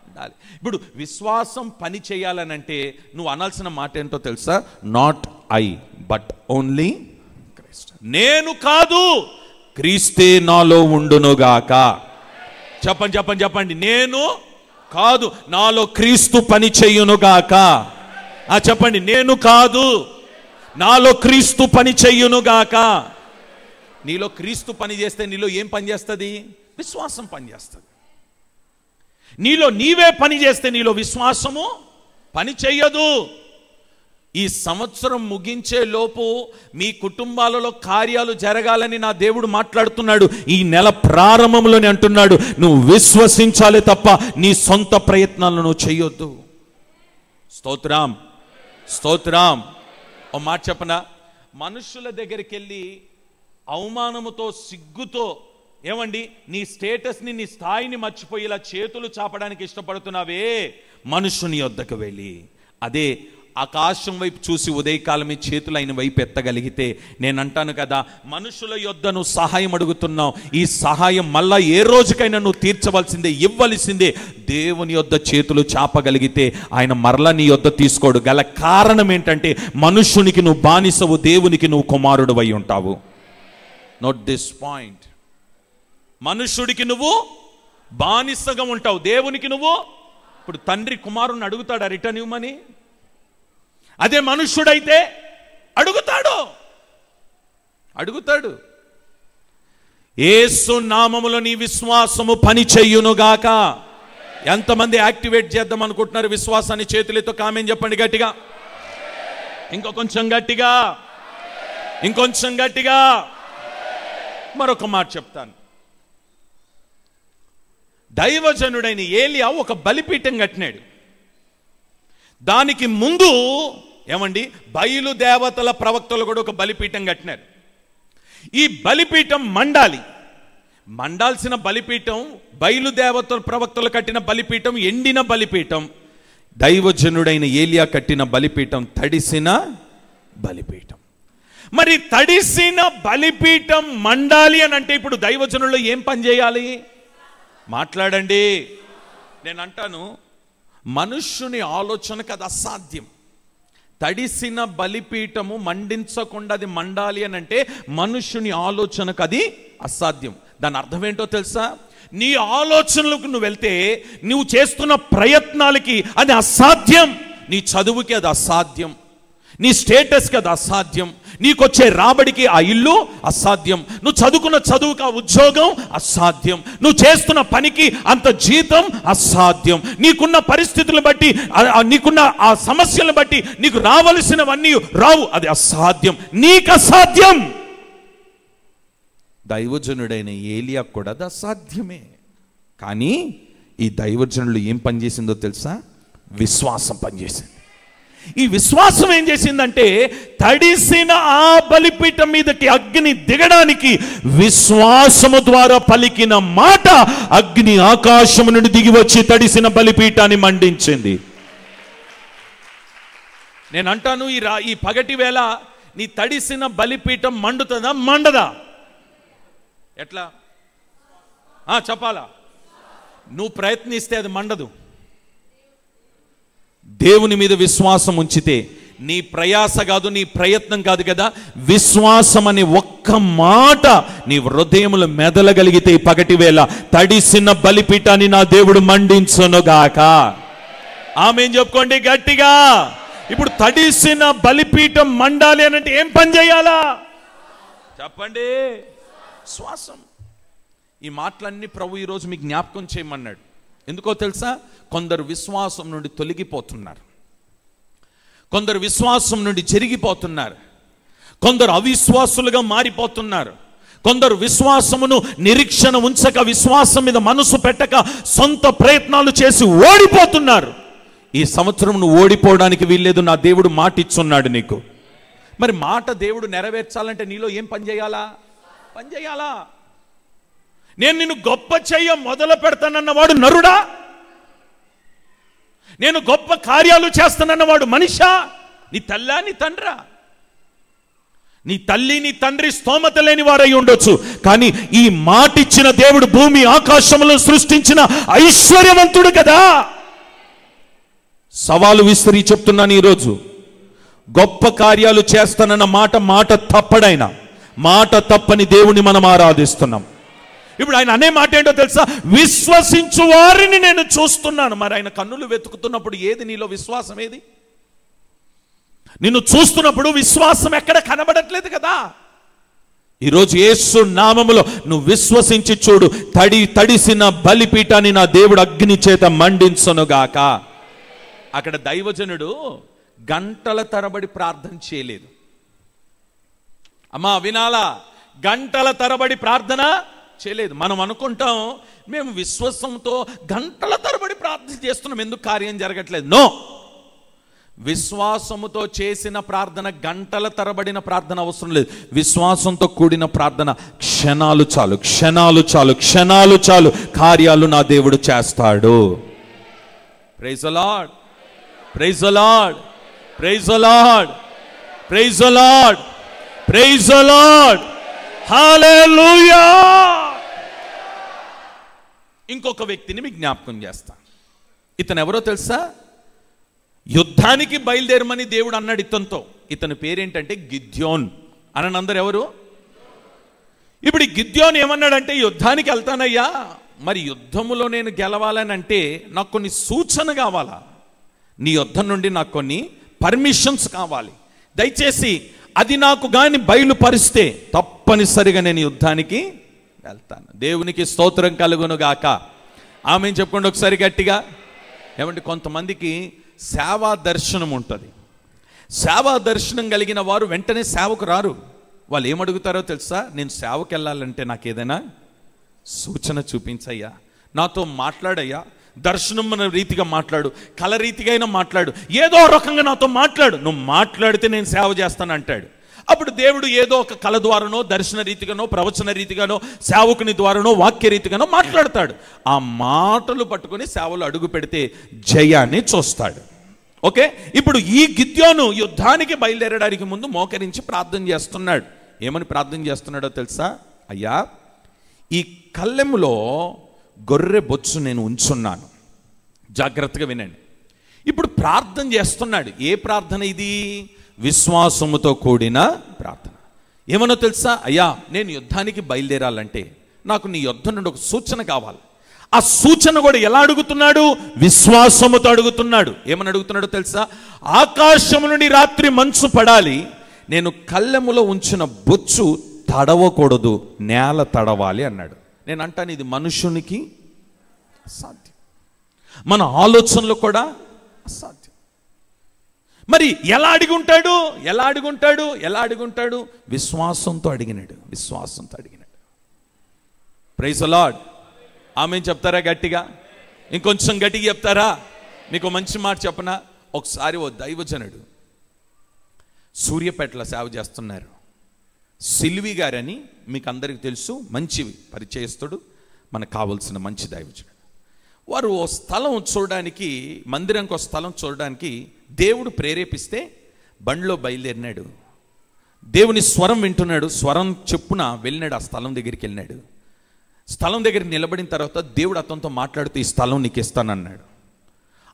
ఉండాలి. ఇప్పుడు విశ్వాసం పని చేయాలనంటే నువ్వు అనాల్సిన మాట ఏంటో తెలుసా? Not I but only Christ. నేను కాదు, క్రీస్తే నాలో ఉండునుగాక. చెప్పండి చెప్పండి చెప్పండి. నేను కాదు, నాలో క్రీస్తు పని చెయ్యునుగాక. చెప్పండి, నేను కాదు, నాలో క్రీస్తు పని చెయ్యునుగాక. నీలో క్రీస్తు పని చేస్తే నీలో ఏం పని చేస్తుంది? విశ్వాసం పని చేస్తుంది. నీలో నీవే పని చేస్తే నీలో విశ్వాసము పని చెయ్యదు. ఈ సంవత్సరం ముగించే లోపు మీ కుటుంబాలలో కార్యాలు జరగాలని నా దేవుడు మాట్లాడుతున్నాడు. ఈ నెల ప్రారంభంలోనే అంటున్నాడు, నువ్వు విశ్వసించాలి తప్ప నీ సొంత ప్రయత్నాలను నువ్వు చెయ్యొద్దు. స్తోత్రం స్తోత్రం. ఓ మాట చెప్పనా? మనుషుల దగ్గరికి వెళ్ళి అవమానముతో, సిగ్గుతో, ఏమండి నీ స్టేటస్ని, నీ స్థాయిని మర్చిపోయి ఇలా చేతులు చాపడానికి ఇష్టపడుతున్నావే, మనుషుని యొద్దకు వెళ్ళి అదే ఆకాశం వైపు చూసి ఉదయకాలమే చేతులు ఆయన వైపు ఎత్తగలిగితే, నేను అంటాను కదా, మనుషుల యొద్ద నువ్వు సహాయం అడుగుతున్నావు, ఈ సహాయం మళ్ళా ఏ రోజుకైనా నువ్వు తీర్చవలసిందే, ఇవ్వవలసిందే. దేవుని యొద్ద చేతులు చాపగలిగితే ఆయన మరలా నీ యొద్ద తీసుకోడు. గల కారణం ఏంటంటే మనుషునికి నువ్వు బానిసవు, దేవునికి నువ్వు కుమారుడు అయి ఉంటావు. Note this point. మనుషుడికి నువ్వు బానిసగా ఉంటావు, దేవునికి నువ్వు. ఇప్పుడు తండ్రి కుమారుని అడుగుతాడా రిటర్న్ ఇవ్వమని? అదే మనుష్యుడైతే అడుగుతాడు. యేసు నామములో నీ విశ్వాసము పని చెయ్యునుగాక. ఎంతమంది యాక్టివేట్ చేద్దాం అనుకుంటున్నారు విశ్వాసాన్ని? చేతులతో కామెంట్ చెప్పండి గట్టిగా. ఇంకొంచెం గట్టిగా, ఇంకొంచెం గట్టిగా. మరొక మాట చెప్తాను. దైవజనుడైన ఏలియా ఒక బలిపీఠం కట్టినాడు. దానికి ముందు ఏమండి బయలు దేవతల ప్రవక్తలు కూడా ఒక బలిపీఠం కట్టినారు. ఈ బలిపీఠం మండాలి. మండాల్సిన బలిపీఠం, బయలుదేవతల ప్రవక్తలు కట్టిన బలిపీఠం ఎండిన బలిపీఠం, దైవజనుడైన ఏలియా కట్టిన బలిపీఠం తడిసిన బలిపీఠం. మరి తడిసిన బలిపీఠం మండాలి అని అంటే ఇప్పుడు దైవజనుల్లో ఏం పని చేయాలి? మాట్లాడండి. నేను అంటాను, మనుష్యుని ఆలోచనకు అది అసాధ్యం. తడిసిన బలిపీఠము మండించకుండా అది మండాలి అని అంటే మనుష్యుని ఆలోచనకు అది అసాధ్యం. దాని అర్థం ఏంటో తెలుసా? నీ ఆలోచనలకు నువ్వు వెళ్తే నువ్వు చేస్తున్న ప్రయత్నాలకి అది అసాధ్యం. నీ చదువుకి అది అసాధ్యం, నీ స్టేటస్కి అది అసాధ్యం, నీకొచ్చే రాబడికి ఆ ఇల్లు అసాధ్యం, నువ్వు చదువుకున్న చదువుకి ఆ ఉద్యోగం అసాధ్యం, నువ్వు చేస్తున్న పనికి అంత జీతం అసాధ్యం, నీకున్న పరిస్థితులను బట్టి, నీకున్న ఆ సమస్యలను బట్టి నీకు రావలసినవన్నీ రావు, అది అసాధ్యం, నీకు అసాధ్యం. దైవజనుడైన ఏలియా కూడా అది అసాధ్యమే. కానీ ఈ దైవజనులు ఏం పనిచేసిందో తెలుసా? విశ్వాసం పనిచేసింది. ఈ విశ్వాసం ఏం చేసిందంటే తడిసిన ఆ బలిపీఠం మీదకి అగ్ని దిగడానికి విశ్వాసము ద్వారా పలికిన మాట అగ్ని ఆకాశము నుండి దిగి వచ్చి తడిసిన బలిపీఠాన్ని మండించింది. నేను అంటాను, ఈ పగటి వేళ నీ తడిసిన బలిపీఠం మండుతుందా మండదా? ఎట్లా చెప్పాలా? నువ్వు ప్రయత్నిస్తే అది మండదు. దేవుని మీద విశ్వాసం ఉంచితే, నీ ప్రయాస కాదు, నీ ప్రయత్నం కాదు కదా, విశ్వాసం అనే ఒక్క మాట నీ హృదయములో మెదలగలిగితే ఈ పగటి వేళ తడిసిన బలిపీఠాన్ని నా దేవుడు మండించునుగాక. ఆమేన్ చెప్పుకోండి గట్టిగా. ఇప్పుడు తడిసిన బలిపీఠం మండాలి అని అంటే ఏం పని చేయాలా చెప్పండి? విశ్వాసం. ఈ మాటలన్నీ ప్రభు ఈరోజు మీకు జ్ఞాపకం చేయమన్నాడు. ఎందుకో తెలుసా? కొందరు విశ్వాసం నుండి తొలగిపోతున్నారు, కొందరు విశ్వాసం నుండి జరిగిపోతున్నారు, కొందరు అవిశ్వాసులుగా మారిపోతున్నారు, కొందరు విశ్వాసమును నిరీక్షణ ఉంచక, విశ్వాసం మీద మనసు పెట్టక సొంత ప్రయత్నాలు చేసి ఓడిపోతున్నారు. ఈ సంవత్సరం నువ్వు ఓడిపోవడానికి వీల్లేదు, నా దేవుడు మాట ఇచ్చున్నాడు నీకు. మరి మాట దేవుడు నెరవేర్చాలంటే నీలో ఏం పని చేయాలా? పని చేయాలా? నేను నిన్ను గొప్ప చెయ్య మొదలు పెడతానన్నవాడు నరుడా? నేను గొప్ప కార్యాలు చేస్తానన్నవాడు మనిషా? నీ తల్లా నీ తండ్రా? నీ తల్లి నీ తండ్రి స్తోమత లేని వారై ఉండొచ్చు, కానీ ఈ మాట ఇచ్చిన దేవుడు భూమి ఆకాశములను సృష్టించిన ఐశ్వర్యవంతుడు కదా. సవాలు విసిరి చెప్తున్నాను ఈరోజు, గొప్ప కార్యాలు చేస్తానన్న మాట తప్పడైనా, మాట తప్పని దేవుని మనం ఆరాధిస్తున్నాం. ఇప్పుడు ఆయన అనే మాట ఏంటో తెలుసా? విశ్వసించు వారిని నేను చూస్తున్నాను. మరి ఆయన కన్నులు వెతుకుతున్నప్పుడు ఏది నీలో విశ్వాసం? ఏది నిన్ను చూస్తున్నప్పుడు విశ్వాసం ఎక్కడ కనబడట్లేదు కదా. ఈరోజు యేసు నామములో నువ్వు విశ్వసించి చూడు, తడిసిన బలిపీఠాన్ని నా దేవుడు అగ్ని చేత మండించునుగాక. అక్కడ దైవజనుడు గంటల తరబడి ప్రార్థన చేయలేదు. అమ్మా వినాలా? గంటల తరబడి ప్రార్థన చేయలేదు. మనం అనుకుంటాం మేము విశ్వాసంతో గంటల తరబడి ప్రార్థన చేస్తున్నాం, ఎందుకు కార్యం జరగట్లేదు? నో, విశ్వాసముతో చేసిన ప్రార్థన గంటల తరబడిన ప్రార్థన అవసరం లేదు. విశ్వాసంతో కూడిన ప్రార్థన క్షణాలు చాలు, క్షణాలు చాలు, క్షణాలు చాలు, కార్యాలు నా దేవుడు చేస్తాడు. Praise the Lord, praise the Lord, praise the Lord, praise the Lord, praise the Lord, hallelujah. ఇంకొక వ్యక్తిని మీకు జ్ఞాపకం చేస్తా. ఇతను ఎవరో తెలుసా? యుద్ధానికి బయలుదేరమని దేవుడు అన్నాడు ఇతనితో. ఇతని పేరేంటంటే గిద్యోన్. అని అందరు ఎవరు? ఇప్పుడు గిద్యోన్ ఏమన్నాడంటే, యుద్ధానికి వెళ్తానయ్యా, మరి యుద్ధములో నేను గెలవాలని అంటే నాకు కొన్ని సూచన కావాలా, నీ యుద్ధం నుండి నాకు కొన్ని పర్మిషన్స్ కావాలి, దయచేసి అది నాకు గాని బయలుపరిస్తే తప్పనిసరిగా నేను యుద్ధానికి వెళ్తాను. దేవునికి స్తోత్రం కలుగును గాక. ఆమెను చెప్పుకోండి ఒకసారి గట్టిగా. ఏమంటే కొంతమందికి సేవా దర్శనం ఉంటుంది. సేవా దర్శనం కలిగిన వారు వెంటనే సేవకు రారు. వాళ్ళు ఏమడుగుతారో తెలుసా? నేను సేవకు వెళ్ళాలంటే నాకు ఏదైనా సూచన చూపించయ్యా, నాతో మాట్లాడయ్యా, దర్శనం రీతిగా మాట్లాడు, కళ రీతిగా అయినా మాట్లాడు, ఏదో రకంగా నాతో మాట్లాడు, నువ్వు మాట్లాడితే నేను సేవ చేస్తాను అంటాడు. అప్పుడు దేవుడు ఏదో ఒక కళ ద్వారానో, దర్శన రీతిగానో, ప్రవచన రీతిగానో, సేవకుని ద్వారానో, వాక్య రీతిగానో మాట్లాడతాడు. ఆ మాటలు పట్టుకొని సేవలు అడుగు పెడితే జయాన్ని చూస్తాడు. ఓకే, ఇప్పుడు ఈ గిద్యోను యుద్ధానికి బయలుదేరడానికి ముందు మోకరించి ప్రార్థన చేస్తున్నాడు. ఏమని ప్రార్థన చేస్తున్నాడో తెలుసా? అయ్యా, ఈ కళ్ళెములో గొర్రె బొచ్చు నేను ఉంచున్నాను. జాగ్రత్తగా వినండి. ఇప్పుడు ప్రార్థన చేస్తున్నాడు. ఏ ప్రార్థన ఇది? విశ్వాసముతో కూడిన ప్రార్థన. ఏమనో తెలుసా? అయ్యా, నేను యుద్ధానికి బయలుదేరాలంటే నాకు నీ యుద్ధ నుండి ఒక సూచన కావాలి. ఆ సూచన కూడా ఎలా అడుగుతున్నాడు? విశ్వాసముతో అడుగుతున్నాడు. ఏమని అడుగుతున్నాడో తెలుసా? ఆకాశము నుండి రాత్రి మంచు పడాలి, నేను కళ్ళెములో ఉంచిన బొచ్చు తడవకూడదు, నేల తడవాలి అన్నాడు. నేను అంటాను, ఇది మనుషునికి అసాధ్యం, మన ఆలోచనలు కూడా అసాధ్యం. మరి ఎలా అడిగుంటాడు? ఎలా అడుగుంటాడు? ఎలా అడుగుంటాడు? విశ్వాసంతో అడిగినాడు. విశ్వాసంతో అడిగినాడు. Praise the lord. ఆమేన్ చెప్తారా గట్టిగా? ఇంకొంచెం గట్టిగా చెప్తారా? మీకు మంచి మాట చెప్పనా? ఒకసారి ఓ దైవజనుడు సూర్యాపేటలో సేవ చేస్తున్నారు. సిల్వి గారని మీకు అందరికీ తెలుసు, మంచి పరిచయస్తుడు, మనకు కావాల్సిన మంచి దైవజనుడు. వారు ఓ స్థలం చూడడానికి, మందిరంకి ఒక స్థలం చూడడానికి దేవుడు ప్రేరేపిస్తే బండిలో బయలుదేరినాడు. దేవుని స్వరం వింటున్నాడు. స్వరం చెప్పున వెళ్ళినాడు. ఆ స్థలం దగ్గరికి వెళ్ళినాడు. స్థలం దగ్గర నిలబడిన తర్వాత దేవుడు అతనితో మాట్లాడుతూ, ఈ స్థలం నీకు ఇస్తానన్నాడు.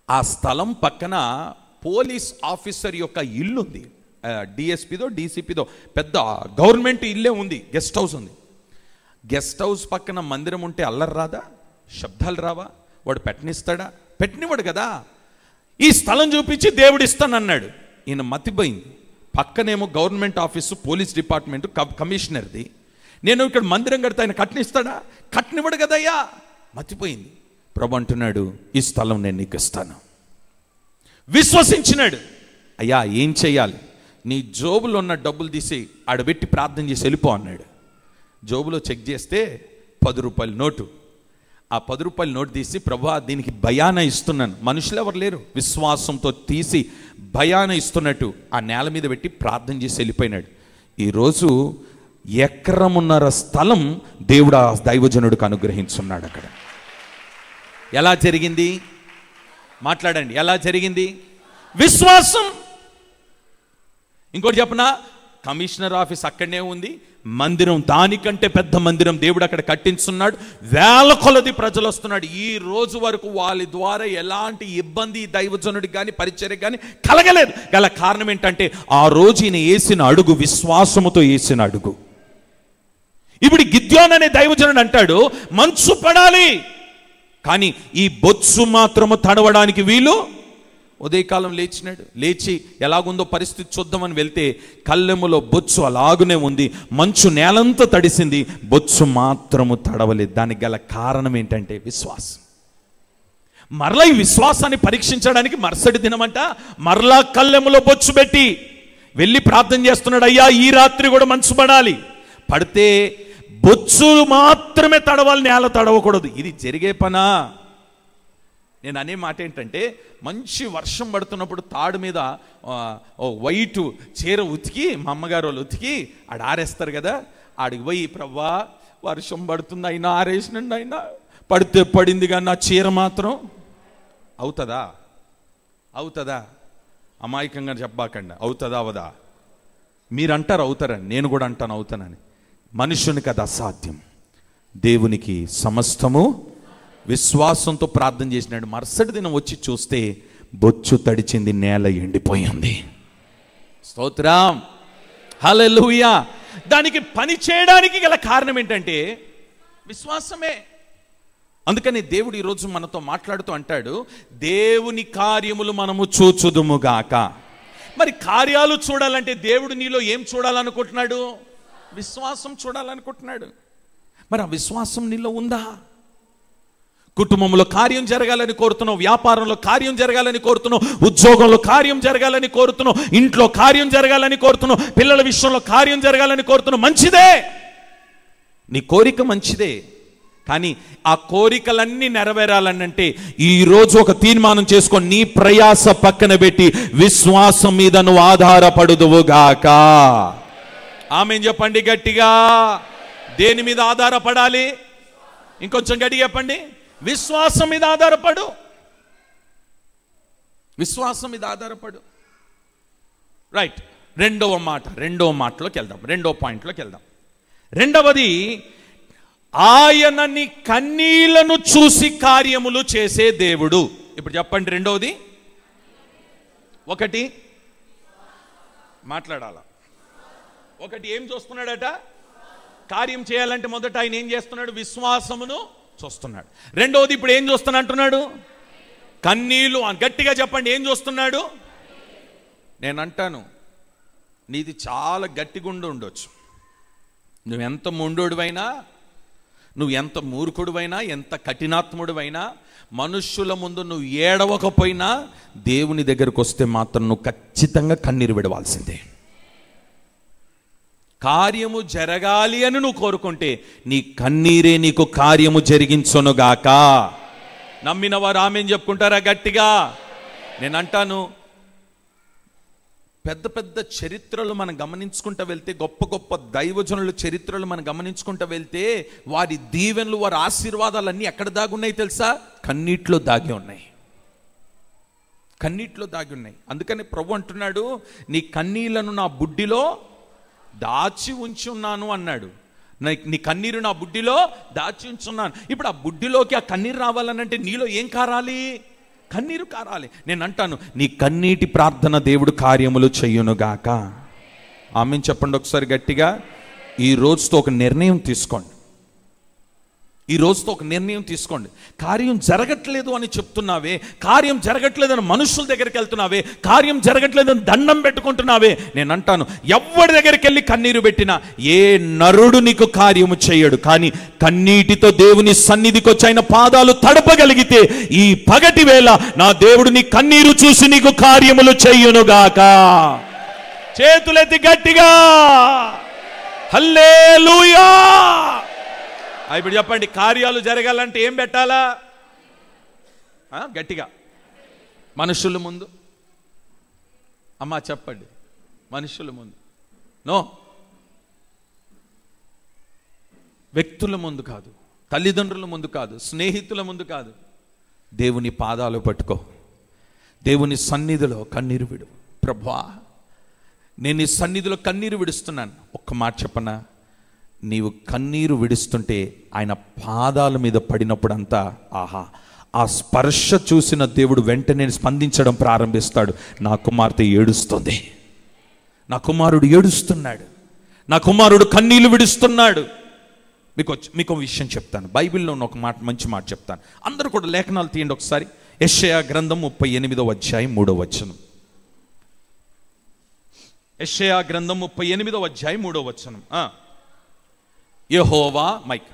ఆ స్థలం పక్కన పోలీస్ ఆఫీసర్ యొక్క ఇల్లు ఉంది. డిఎస్పీదో డీసీపీదో పెద్ద గవర్నమెంట్ ఇల్లే ఉంది. గెస్ట్ హౌస్ ఉంది. గెస్ట్ హౌస్ పక్కన మందిరం ఉంటే అల్లరి రాదా? శబ్దాలు రావా? వాడు పెట్టనిస్తాడా? పెట్టనివాడు కదా. ఈ స్థలం చూపించి దేవుడు ఇస్తానన్నాడు. ఈయన మతిపోయింది. పక్కనేమో గవర్నమెంట్ ఆఫీసు, పోలీస్ డిపార్ట్మెంట్, కమిషనర్ది. నేను ఇక్కడ మందిరం కడితే ఆయన కట్నిస్తాడా? కట్నివ్వడు కదయ్యా. మతిపోయింది. ప్రభు అంటున్నాడు, ఈ స్థలం నేను నీకు ఇస్తాను. విశ్వసించినాడు. అయ్యా, ఏం చెయ్యాలి? నీ జోబులో ఉన్న డబ్బులు తీసి ఆడబెట్టి ప్రార్థన చేసి వెళ్ళిపో అన్నాడు. జోబులో చెక్ చేస్తే 10 రూపాయల నోటు. ఆ 10 రూపాయల నోటు తీసి, ప్రభువా దీనికి భయాన ఇస్తున్నాను. మనుషులు ఎవరు లేరు. విశ్వాసంతో తీసి భయాన ఇస్తున్నట్టు ఆ నేల మీద పెట్టి ప్రార్థన చేసి వెళ్ళిపోయినాడు. ఈరోజు ఎకరమున్నర స్థలం దేవుడు ఆ దైవజనుడికి అనుగ్రహించున్నాడు. అక్కడ ఎలా జరిగింది? మాట్లాడండి. ఎలా జరిగింది? విశ్వాసం. ఇంకోటి చెప్పనా? కమిషనర్ ఆఫీస్ అక్కడనే ఉంది, మందిరం దానికంటే పెద్ద మందిరం దేవుడు అక్కడ కట్టించున్నాడు. వేల కొలది ప్రజలు వస్తున్నాడు. ఈ రోజు వరకు వాళ్ళ ద్వారా ఎలాంటి ఇబ్బంది దైవజనుడికి కానీ పరిచర్యకి కానీ కలగలేదు. గల కారణం ఏంటంటే ఆ రోజు ఈయన వేసిన అడుగు విశ్వాసముతో వేసిన అడుగు. ఇప్పుడు గిద్యోను అనే దైవజనుడు అంటాడు, మంచు పడాలి కానీ ఈ బొచ్చు మాత్రము తడవడానికి వీలు. ఉదయకాలం లేచినాడు. లేచి ఎలాగుందో పరిస్థితి చూద్దామని వెళ్తే కళ్ళెములో బొచ్చు అలాగునే ఉంది. మంచు నేలంతా తడిసింది, బొచ్చు మాత్రము తడవలేదు. దానికి గల కారణం ఏంటంటే విశ్వాసం. మరలా ఈ విశ్వాసాన్ని పరీక్షించడానికి మరుసటి దినమంట మరలా కళ్ళెములో బొచ్చు పెట్టి వెళ్ళి ప్రార్థన చేస్తున్నాడు. అయ్యా, ఈ రాత్రి కూడా మంచు పడాలి. పడితే బొచ్చు మాత్రమే తడవాలి, నేల తడవకూడదు. ఇది జరిగే పనా? నేను అనే మాట ఏంటంటే, మంచి వర్షం పడుతున్నప్పుడు తాడు మీద వైట్ చీర ఉతికి, మా అమ్మగారు వాళ్ళు ఉతికి ఆడ ఆరేస్తారు కదా. ఆడికి పోయి, ప్రవ్వా వర్షం పడుతుంది అయినా ఆరేసినండి, అయినా పడితే పడింది కానీ నా చీర మాత్రం అవుతుందా? అవుతుందా? అమాయకంగా చెప్పాకండి. అవుతుందా అవదా? మీరు అంటారు అవుతారని, నేను కూడా అంటాను అవుతానని. మనుషునికి అది అసాధ్యం, దేవునికి సమస్తము. విశ్వాసంతో ప్రార్థన చేసినాడు. మరుసటి దినం వచ్చి చూస్తే బొచ్చు తడిచింది, నేల ఎండిపోయింది. స్తోత్రం, హల్లెలూయా. దానికి పని చేయడానికి గల కారణం ఏంటంటే విశ్వాసమే. అందుకని దేవుడు ఈరోజు మనతో మాట్లాడుతూ అంటాడు, దేవుని కార్యములు మనము చూచుదుముగాక. మరి కార్యాలు చూడాలంటే దేవుడు నీలో ఏం చూడాలనుకుంటున్నాడు? విశ్వాసం చూడాలనుకుంటున్నాడు. మరి ఆ విశ్వాసం నీలో ఉందా? కుటుంబంలో కార్యం జరగాలని కోరుతున్నావు, వ్యాపారంలో కార్యం జరగాలని కోరుతున్నావు, ఉద్యోగంలో కార్యం జరగాలని కోరుతున్నావు, ఇంట్లో కార్యం జరగాలని కోరుతున్నావు, పిల్లల విషయంలో కార్యం జరగాలని కోరుతున్నావు. మంచిదే, నీ కోరిక మంచిదే. కానీ ఆ కోరికలన్నీ నెరవేరాలనంటే ఈరోజు ఒక తీర్మానం చేసుకొని నీ ప్రయాస పక్కన పెట్టి విశ్వాసం మీద నువ్వు ఆధారపడుదువుగాక. ఆమేన్ చెప్పండి గట్టిగా. దేని మీద ఆధారపడాలి? ఇంకొంచెం గట్టిగా చెప్పండి. విశ్వాసం మీద ఆధారపడు. విశ్వాసం మీద ఆధారపడు. రైట్. రెండవ మాటలోకి వెళ్దాం. రెండవ పాయింట్లోకి వెళ్దాం. రెండవది, ఆయన నీ కన్నీళ్లను చూసి కార్యములు చేసే దేవుడు. ఇప్పుడు చెప్పండి రెండవది. ఒకటి మాట్లాడాల. ఒకటి ఏం చూస్తున్నాడట? కార్యం చేయాలంటే మొదట ఆయన ఏం చేస్తున్నాడు? విశ్వాసమును చూస్తున్నాడు. రెండవది ఇప్పుడు ఏం చూస్తున్నా అంటున్నాడు? కన్నీళ్లు. గట్టిగా చెప్పండి, ఏం చూస్తున్నాడు? నేను అంటాను, నీది చాలా గట్టిగుండి ఉండొచ్చు. నువ్వెంత మొండోడివైనా, నువ్వు ఎంత మూర్ఖుడివైనా, ఎంత కఠినాత్ముడివైనా, మనుష్యుల ముందు నువ్వు ఏడవకపోయినా దేవుని దగ్గరకు వస్తే మాత్రం నువ్వు ఖచ్చితంగా కన్నీరు విడవాల్సిందే. కార్యము జరగాలి అని నువ్వు కోరుకుంటే నీ కన్నీరే నీకు కార్యము జరిగించునుగాక. నమ్మిన వారు ఆమేన్ చెప్పుకుంటారా గట్టిగా? నేను అంటాను, పెద్ద పెద్ద చరిత్రలు మనం గమనించుకుంటూ వెళ్తే, గొప్ప గొప్ప దైవజనుల చరిత్రలు మనం గమనించుకుంటూ వెళ్తే, వారి దీవెనలు, వారి ఆశీర్వాదాలన్నీ ఎక్కడ దాగున్నాయి తెలుసా? కన్నీటిలో దాగి ఉన్నాయి. కన్నీటిలో దాగి ఉన్నాయి. అందుకని ప్రభు అంటున్నాడు, నీ కన్నీళ్లను నా బుడ్డిలో దాచి ఉంచి ఉన్నాను అన్నాడు. నీ కన్నీరు నా బుడ్డిలో దాచి ఉంచున్నాను. ఇప్పుడు ఆ బుడ్డిలోకి ఆ కన్నీరు రావాలనంటే నీలో ఏం కారాలి? కన్నీరు కారాలి. నేను అంటాను, నీ కన్నీటి ప్రార్థన దేవుడు కార్యములు చెయ్యునుగాక. ఆమేన్ చెప్పండి ఒకసారి గట్టిగా. ఈ రోజుతో ఒక నిర్ణయం తీసుకోండి. ఈ రోజుతో ఒక నిర్ణయం తీసుకోండి. కార్యం జరగట్లేదు అని చెప్తున్నావే, కార్యం జరగట్లేదని మనుషుల దగ్గరికి వెళ్తున్నావే, కార్యం జరగట్లేదని దండం పెట్టుకుంటున్నావే, నేను అంటాను, ఎవరి దగ్గరికి వెళ్ళి కన్నీరు పెట్టినా ఏ నరుడు నీకు కార్యము చేయడు. కానీ కన్నీటితో దేవుని సన్నిధికి వచ్చి ఆయన పాదాలు తడపగలిగితే ఈ పగటి వేళ నా దేవుడు నీ కన్నీరు చూసి నీకు కార్యములు చెయ్యునుగాక. చేతులెత్తి గట్టిగా హల్లెలూయా. ఇప్పుడు చెప్పండి, కార్యాలు జరగాలంటే ఏం పెట్టాలా? గట్టిగా మనుషుల ముందు. అమ్మా చెప్పండి, మనుషుల ముందు నో, వ్యక్తుల ముందు కాదు, తల్లిదండ్రుల ముందు కాదు, స్నేహితుల ముందు కాదు. దేవుని పాదాలు పట్టుకో, దేవుని సన్నిధిలో కన్నీరు విడు. ప్రభువా, నేను ఈ సన్నిధిలో కన్నీరు విడుస్తున్నాను. ఒక్క మాట చెప్పనా? నీవు కన్నీరు విడుస్తుంటే ఆయన పాదాల మీద పడినప్పుడంతా ఆహా, ఆ స్పర్శ చూసిన దేవుడు వెంటనే స్పందించడం ప్రారంభిస్తాడు. నా కుమార్తె ఏడుస్తుంది, నా కుమారుడు ఏడుస్తున్నాడు, నా కుమారుడు కన్నీళ్లు విడుస్తున్నాడు. మీకు విషయం చెప్తాను. బైబిల్లో ఉన్న ఒక మాట, మంచి మాట చెప్తాను. అందరూ కూడా లేఖనాలు తీయండి ఒకసారి. యెషయా గ్రంథం 38వ అధ్యాయం 3వ వచనం. యెషయా గ్రంథం 38వ అధ్యాయం 3వ వచనం. యెహోవా, మైక్,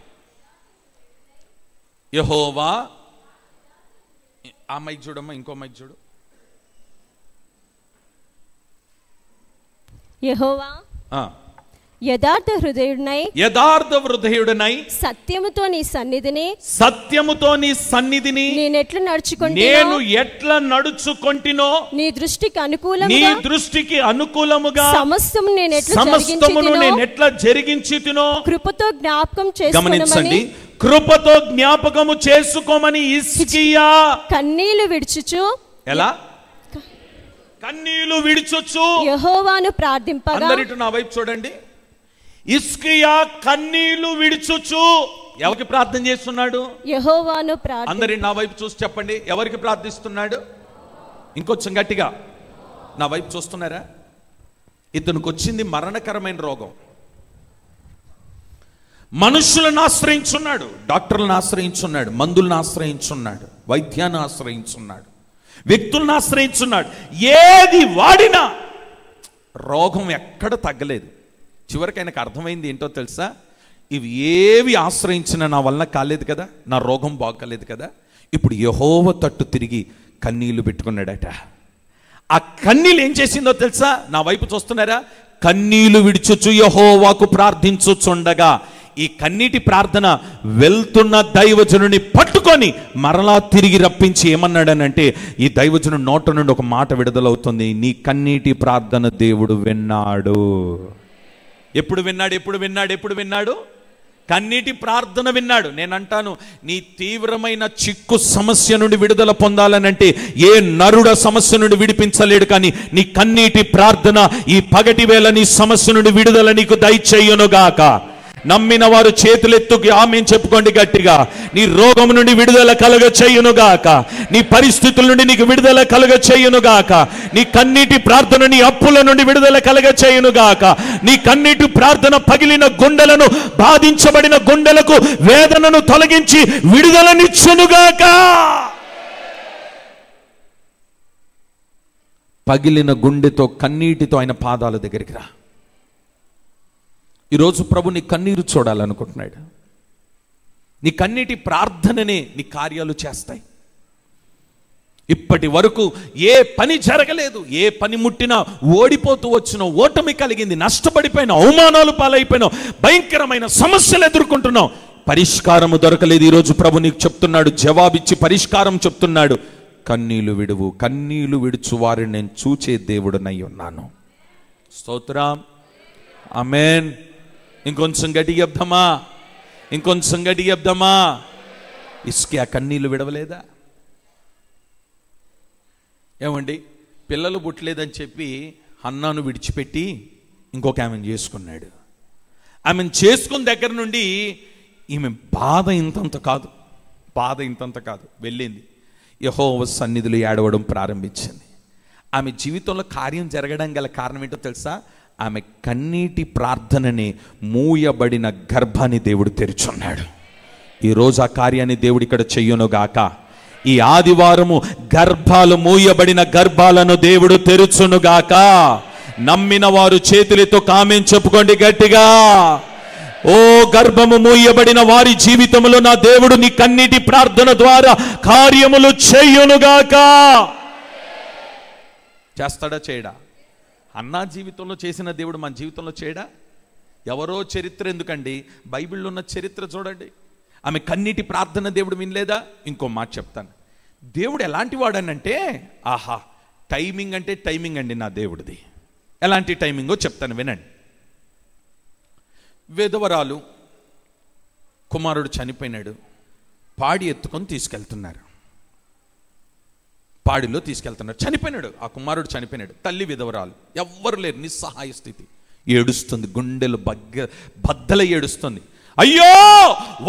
యెహోవా, ఆ మైక్ చూడమ్మా, ఇంకో మైక్ చూడు. యెహోవా యథార్థ హృదయుడనై సత్యముతో నీ సన్నిధిని నేను ఎట్లా నడుచుకొంటినో నీ దృష్టికి అనుకూలముగా సమస్తము నేను ఎట్లా జరిగించితినో కృపతో జ్ఞాపకం చేసుకోమని. గమనించండి, కృపతో జ్ఞాపకము చేసుకోమని హిజ్కియా కన్నీళ్లు విడుచుచు. ఎలా? కన్నీళ్లు విడుచుచు యెహోవాను ప్రార్థింపగా. అందరిటు నా వైపు చూడండి. హిజ్కియా కన్నీళ్లు విడుచుచు ఎవరికి ప్రార్థన చేస్తున్నాడు? యెహోవాను. అందరి నా వైపు చూసి చెప్పండి, ఎవరికి ప్రార్థిస్తున్నాడు? ఇంకొంచెం గట్టిగా నా వైపు చూస్తున్నారా? ఇతనికి వచ్చింది మరణకరమైన రోగం. మనుషులను ఆశ్రయించున్నాడు, డాక్టర్లను ఆశ్రయించున్నాడు, మందులను ఆశ్రయించున్నాడు, వైద్యాన్ని ఆశ్రయించున్నాడు, వ్యక్తులను ఆశ్రయించున్నాడు. ఏది వాడినా రోగం ఎక్కడ తగ్గలేదు. చివరికి ఆయనకు అర్థమైంది ఏంటో తెలుసా? ఇవి ఏవి ఆశ్రయించినా నా వల్ల కాలేదు కదా, నా రోగం బాగలేదు కదా. ఇప్పుడు యెహోవా తట్టు తిరిగి కన్నీళ్లు పెట్టుకున్నాడట. ఆ కన్నీళ్ళు ఏం చేసిందో తెలుసా? నా వైపు చూస్తున్నారా? కన్నీళ్లు విడిచుచు యెహోవాకు ప్రార్థించుచుండగా ఈ కన్నీటి ప్రార్థన వెళ్తున్న దైవజనుని పట్టుకొని మరలా తిరిగి రప్పించి ఏమన్నాడనంటే, ఈ దైవజనుడి నోట నుండి ఒక మాట విడుదలవుతుంది, నీ కన్నీటి ప్రార్థన దేవుడు విన్నాడు. ఎప్పుడు విన్నాడు? కన్నీటి ప్రార్థన విన్నాడు. నేను అంటాను, నీ తీవ్రమైన చిక్కు సమస్య నుండి విడుదల పొందాలనంటే ఏ నరుడ సమస్య నుండి విడిపించలేడు, కానీ నీ కన్నీటి ప్రార్థన ఈ పగటి వేళ నీ సమస్య నుండి విడుదల నీకు దయచేయునుగాక. నమ్మిన వారు చేతులెత్తుకి ఆమేన్ చెప్పుకోండి గట్టిగా. నీ రోగం నుండి విడుదల కలుగ చేయునుగాక, నీ పరిస్థితుల నుండి నీకు విడుదల కలుగ చేయునుగాక, నీ కన్నీటి ప్రార్థన నీ అప్పుల నుండి విడుదల కలుగ చేయునుగాక, నీ కన్నీటి ప్రార్థన పగిలిన గుండెలను, బాధించబడిన గుండెలకు వేదనను తొలగించి విడుదలనిచ్చునుగాక. పగిలిన గుండెతో కన్నీటితో ఆయన పాదాల దగ్గరికి రా. ఈరోజు ప్రభు నీ కన్నీరు చూడాలనుకుంటున్నాడు. నీ కన్నీటి ప్రార్థననే నీ కార్యాలు చేస్తాయి. ఇప్పటి వరకు ఏ పని జరగలేదు, ఏ పని ముట్టినా ఓడిపోతూ వచ్చినావు, ఓటమి కలిగింది, నష్టపడిపోయినావు, అవమానాలు పాలైపోయినావు, భయంకరమైన సమస్యలు ఎదుర్కొంటున్నావు, పరిష్కారము దొరకలేదు. ఈరోజు ప్రభు నీకు చెప్తున్నాడు, జవాబిచ్చి పరిష్కారం చెప్తున్నాడు. కన్నీళ్లు విడువు, కన్నీళ్లు విడుచు వారిని నేను చూచే దేవుడునై ఉన్నాను. స్తోత్రం, ఆమేన్. ఇంకొంచెం గట్టి చెప్దామా? ఇసుకే ఆ కన్నీళ్లు విడవలేదా? ఏమండి, పిల్లలు పుట్టలేదని చెప్పి హన్నాను విడిచిపెట్టి ఇంకొక ఆమెను చేసుకున్నాడు. ఆమెను చేసుకున్న దగ్గర నుండి ఈమె బాధ ఇంతంత కాదు, వెళ్ళింది యెహోవా సన్నిధిలో ఏడవడం ప్రారంభించింది. ఆమె జీవితంలో కార్యం జరగడం గల కారణం ఏంటో తెలుసా? ఆమె కన్నీటి ప్రార్థనని మూయబడిన గర్భాన్ని దేవుడు తెరుచున్నాడు. ఈరోజు ఆ కార్యాన్ని దేవుడు ఇక్కడ చెయ్యునుగాక. ఈ ఆదివారము గర్భాలు, మూయబడిన గర్భాలను దేవుడు తెరుచునుగాక. నమ్మిన వారు చేతులతో ఆమేన్ చెప్పుకోండి గట్టిగా. ఓ గర్భము మూయబడిన వారి జీవితంలో నా దేవుడు నీ కన్నీటి ప్రార్థన ద్వారా కార్యములు చెయ్యునుగాక. చేస్తాడా చేయడా? అన్నా జీవితంలో చేసిన దేవుడు మన జీవితంలో చేయడా? ఎవరో చరిత్ర ఎందుకండి, బైబిల్లో ఉన్న చరిత్ర చూడండి. ఆమె కన్నీటి ప్రార్థన దేవుడు వినలేదా? ఇంకో మాట చెప్తాను. దేవుడు ఎలాంటి వాడనంటే, ఆహా, టైమింగ్ అంటే టైమింగ్ అండి నా దేవుడిది. ఎలాంటి టైమింగో చెప్తాను వినండి. విధవరాలు, కుమారుడు చనిపోయినాడు, పాడి ఎత్తుకొని తీసుకెళ్తున్నారు. పాడిలో తీసుకెళ్తున్నారు, చనిపోయినాడు, ఆ కుమారుడు చనిపోయినాడు. తల్లి విధవరాలు, ఎవ్వరు లేరు, నిస్సహాయ స్థితి, ఏడుస్తుంది, గుండెలు బద్దల ఏడుస్తుంది. అయ్యో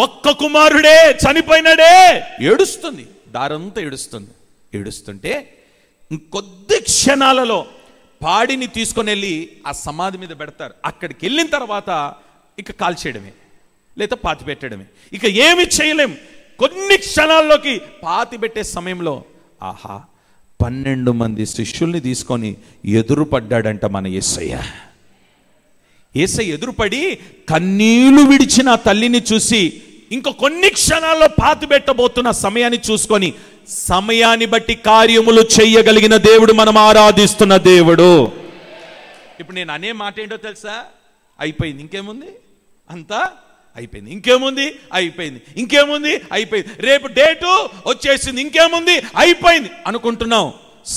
ఒక్క కుమారుడే చనిపోయినాడే, ఏడుస్తుంది, దారంతా ఏడుస్తుంటే ఇంకొద్ది క్షణాలలో పాడిని తీసుకొని వెళ్ళి ఆ సమాధి మీద పెడతారు. అక్కడికి వెళ్ళిన తర్వాత ఇక కాల్చేయడమే, లేదా పాతి పెట్టడమే, ఇక ఏమి చేయలేం. కొన్ని క్షణాల్లోకి పాతి పెట్టే సమయంలో ఆహా, 12 మంది శిష్యుల్ని తీసుకొని ఎదురుపడ్డాడంట మన యేసయ్య. ఎదురుపడి కన్నీళ్లు విడిచిన తల్లిని చూసి ఇంకో కొన్ని క్షణాల్లో పాతి పెట్టబోతున్న సమయాన్ని చూసుకొని సమయాన్ని బట్టి కార్యములు చేయగలిగిన దేవుడు మనం ఆరాధిస్తున్న దేవుడు. ఇప్పుడు నేను అనే మాట ఏంటో తెలుసా? అయిపోయింది, ఇంకేముంది, అంతా అయిపోయింది, ఇంకేముంది, అయిపోయింది, ఇంకేముంది, అయిపోయింది, రేపు డేటు వచ్చేసింది, ఇంకేముంది, అయిపోయింది అనుకుంటున్నావు.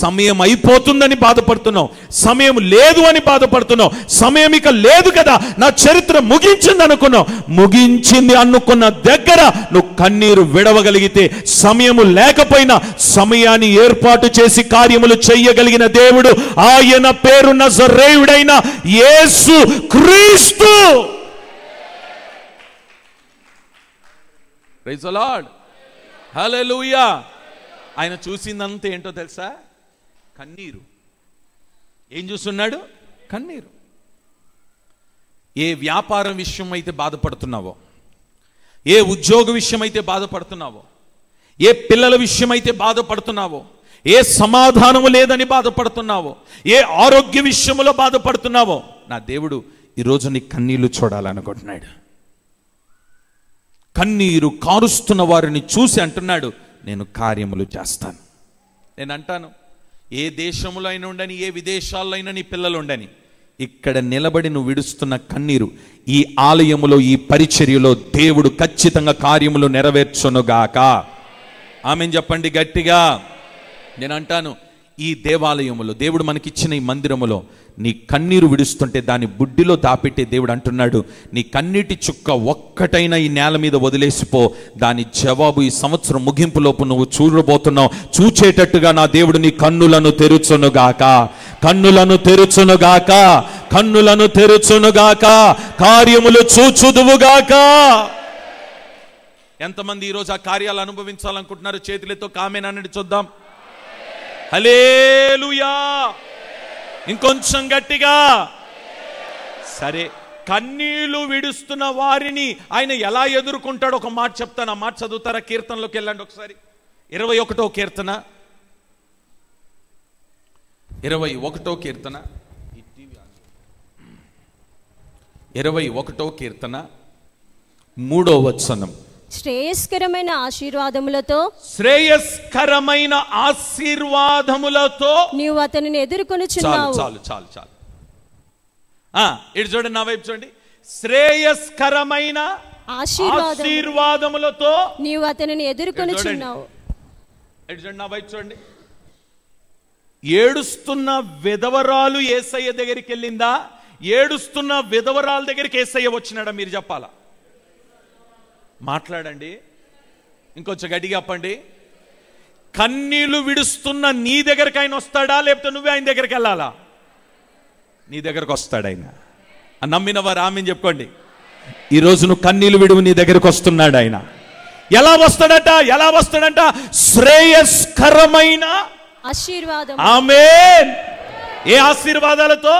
సమయం అయిపోతుందని బాధపడుతున్నావు, సమయం లేదు అని బాధపడుతున్నావు, సమయం ఇక లేదు కదా, నా చరిత్ర ముగించింది అనుకున్నావు. ముగించింది అనుకున్న దగ్గర నువ్వు కన్నీరు విడవగలిగితే, సమయము లేకపోయినా సమయాన్ని ఏర్పాటు చేసి కార్యములు చెయ్యగలిగిన దేవుడు, ఆయన పేరు నజరేయుడైన యేసు క్రీస్తు. ప్రైజ్ ది లార్డ్, హల్లెలూయా. ఆయన చూసిందంతా ఏంటో తెలుసా? కన్నీరు. ఏం చూస్తున్నాడు? కన్నీరు. ఏ వ్యాపారం విషయం అయితే బాధపడుతున్నావో, ఏ ఉద్యోగ విషయం అయితే బాధపడుతున్నావో, ఏ పిల్లల విషయం అయితే బాధపడుతున్నావో, ఏ సమాధానము లేదని బాధపడుతున్నావో, ఏ ఆరోగ్య విషయంలో బాధపడుతున్నావో, నా దేవుడు ఈరోజు నీ కన్నీళ్లు చూడాలనుకుంటున్నాడు. కన్నీరు కారుస్తున్న వారిని చూసి అంటున్నాడు, నేను కార్యములు చేస్తాను. నేను అంటాను, ఏ దేశంలో అయినా ఉండని, ఏ విదేశాల్లో అయినా నీ పిల్లలు ఉండని, ఇక్కడ నిలబడి నువ్వు విడుస్తున్న కన్నీరు ఈ ఆలయములో, ఈ పరిచర్యలో దేవుడు ఖచ్చితంగా కార్యములు నెరవేర్చునుగాక. ఆమేన్ చెప్పండి గట్టిగా. నేను అంటాను, ఈ దేవాలయములో, దేవుడు మనకిచ్చిన ఈ మందిరములో నీ కన్నీరు విడుస్తుంటే దాన్ని బుడ్డిలో దాపెట్టే దేవుడు అంటున్నాడు, నీ కన్నీటి చుక్క ఒక్కటైనా ఈ నేల మీద వదిలేసిపో, దాని జవాబు ఈ సంవత్సరం ముగింపులోపు నువ్వు చూడబోతున్నావు. చూచేటట్టుగా నా దేవుడు నీ కన్నులను తెరుచునుగాక, కన్నులను తెరుచునుగాక, కన్నులను తెరుచునుగాక, కార్యములు చూచుదువుగాక. ఎంతమంది ఈరోజు ఆ కార్యాలు అనుభవించాలనుకుంటున్నారు? చేతులతో కామెంట్ అన్నది చూద్దాం. హల్లెలూయా. ఇంకొంచెం గట్టిగా. సరే, కన్నీళ్లు విడుస్తున్న వారిని ఆయన ఎలా ఎదుర్కొంటాడో ఒక మాట చెప్తాను. ఆ మాట చదువుతారా? కీర్తనలోకి వెళ్ళండి ఒకసారి. 21వ కీర్తన, 21వ కీర్తన, 21వ కీర్తన 3వ వచనం. శ్రేయస్కరమైన ఆశీర్వాదములతో, శ్రేయస్కరమైన ఆశీర్వాదములతో నీవు అతనిని ఎదుర్కొనుచున్నావు. చాలు చాలు చాలు. ఇటు చూడండి, నా వైపు చూడండి. శ్రేయస్కరమైన ఆశీర్వాదములతో నీవు అతనిని ఎదుర్కొనుచున్నావు. ఇటు చూడండి, నా వైపు చూడండి. ఏడుస్తున్న విధవరాలు యేసయ్య దగ్గరికి వెళ్ళిందా? ఏడుస్తున్న విధవరాల దగ్గరికి యేసయ్య వచ్చినాడా? మీరు చెప్పాలా? మాట్లాడండి, ఇంకొంచెం గట్టిగా చెప్పండి. కన్నీళ్లు విడుస్తున్న నీ దగ్గరికి ఆయన వస్తాడా, లేకపోతే నువ్వే ఆయన దగ్గరికి వెళ్ళాలా? నీ దగ్గరకు వస్తాడు ఆయన. నమ్మిన వారు ఆమేన్ చెప్పుకోండి. ఈరోజు నువ్వు కన్నీళ్లు విడువు, నీ దగ్గరకు వస్తున్నాడు ఆయన. ఎలా వస్తాడట? ఎలా వస్తాడంట? శ్రేయస్కరమైన ఆశీర్వాదం. ఆమేన్. ఏ ఆశీర్వాదాలతో?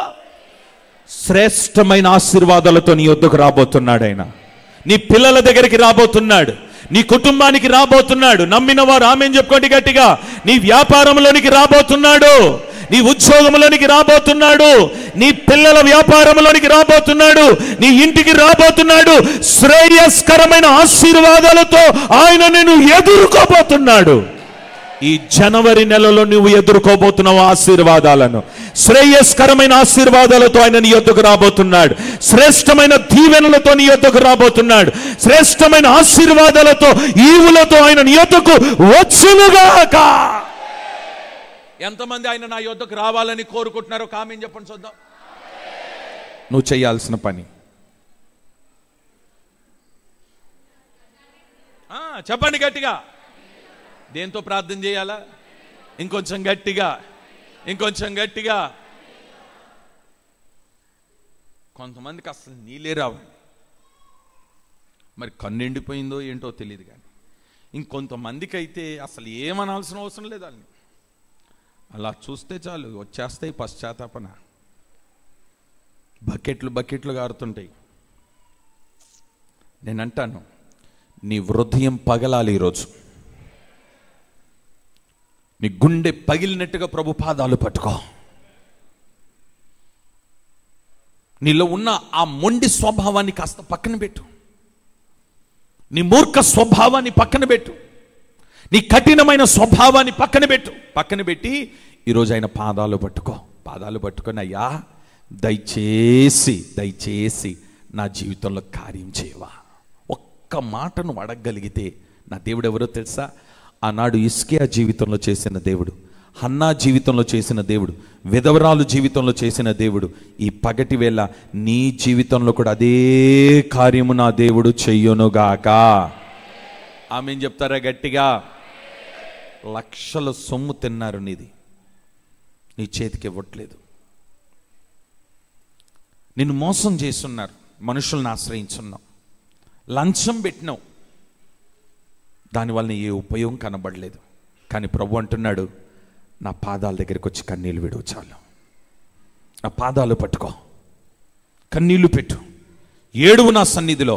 శ్రేష్టమైన ఆశీర్వాదాలతో నీ వద్దకు రాబోతున్నాడు ఆయన. నీ పిల్లల దగ్గరికి రాబోతున్నాడు, నీ కుటుంబానికి రాబోతున్నాడు. నమ్మిన వారు ఆమేన్ చెప్పుకోండి గట్టిగా. నీ వ్యాపారంలోనికి రాబోతున్నాడు, నీ ఉద్యోగంలోనికి రాబోతున్నాడు, నీ పిల్లల వ్యాపారంలోనికి రాబోతున్నాడు, నీ ఇంటికి రాబోతున్నాడు. శ్రేయస్కరమైన ఆశీర్వాదాలతో ఆయన నిన్ను ఎదుర్కోబోతున్నాడు. ఈ జనవరి నెలలో నువ్వు ఎదుర్కోబోతున్నావు ఆశీర్వాదాలను. శ్రేయస్కరమైన ఆశీర్వాదాలతో ఆయన నీ యొద్దకు రాబోతున్నాడు. శ్రేష్టమైన దీవెనలతో నీ యొద్దకు రాబోతున్నాడు. శ్రేష్టమైన ఆశీర్వాదాలతో, ఈవులతో ఆయన నీ యొద్దకు వచ్చునుగాక. ఎంతమంది ఆయన నా యొద్దకు రావాలని కోరుకుంటున్నారో కామెంట్ చెప్పండి చూద్దాం. నువ్వు చేయాల్సిన పని చెప్పండి గట్టిగా. దేంతో ప్రార్థన చేయాలా? ఇంకొంచెం గట్టిగా, ఇంకొంచెం గట్టిగా. కొంతమందికి అసలు నీళ్ళే రావండి, మరి కన్నెండిపోయిందో ఏంటో తెలియదు. కానీ ఇంకొంతమందికి అయితే అసలు ఏమనాల్సిన అవసరం లేదు. వాళ్ళని అలా చూస్తే చాలు వచ్చేస్తాయి పశ్చాత్తాపన. బకెట్లు బకెట్లు గారుతుంటాయి. నేను అంటాను, నీ హృదయం పగలాలి ఈరోజు. నీ గుండె పగిలినట్టుగా ప్రభు పాదాలు పట్టుకో. నీలో ఉన్న ఆ మొండి స్వభావాన్ని కాస్త పక్కన పెట్టు. నీ మూర్ఖ స్వభావాన్ని పక్కన పెట్టు. నీ కఠినమైన స్వభావాన్ని పక్కన పెట్టు. పక్కన పెట్టి ఈరోజు ఆయన పాదాలు పట్టుకో. పాదాలు పట్టుకొని, అయ్యా దయచేసి దయచేసి నా జీవితంలో కార్యం చేయవా. ఒక్క మాటను అడగగలిగితే నా దేవుడు ఎవరో తెలుసా? ఆనాడు హిజ్కియా జీవితంలో చేసిన దేవుడు, హన్నా జీవితంలో చేసిన దేవుడు, విధవరాలు జీవితంలో చేసిన దేవుడు, ఈ పగటి వేళ నీ జీవితంలో కూడా అదే కార్యము నా దేవుడు చెయ్యునుగాక. ఆమేన్ చెప్తారా గట్టిగా? లక్షల సొమ్ము తిన్నారు, నీది నీ చేతికి ఇవ్వట్లేదు. నిన్ను మోసం చేస్తున్నారు, మనుషులను ఆశ్రయించున్నావు, లంచం పెట్టినావు, దానివల్ల ఏ ఉపయోగం కనబడలేదు. కానీ ప్రభు అంటున్నాడు, నా పాదాల దగ్గరికి వచ్చి కన్నీళ్ళు విడువు చాలు. నా పాదాలు పట్టుకో, కన్నీళ్లు పెట్టు, ఏడువు నా సన్నిధిలో.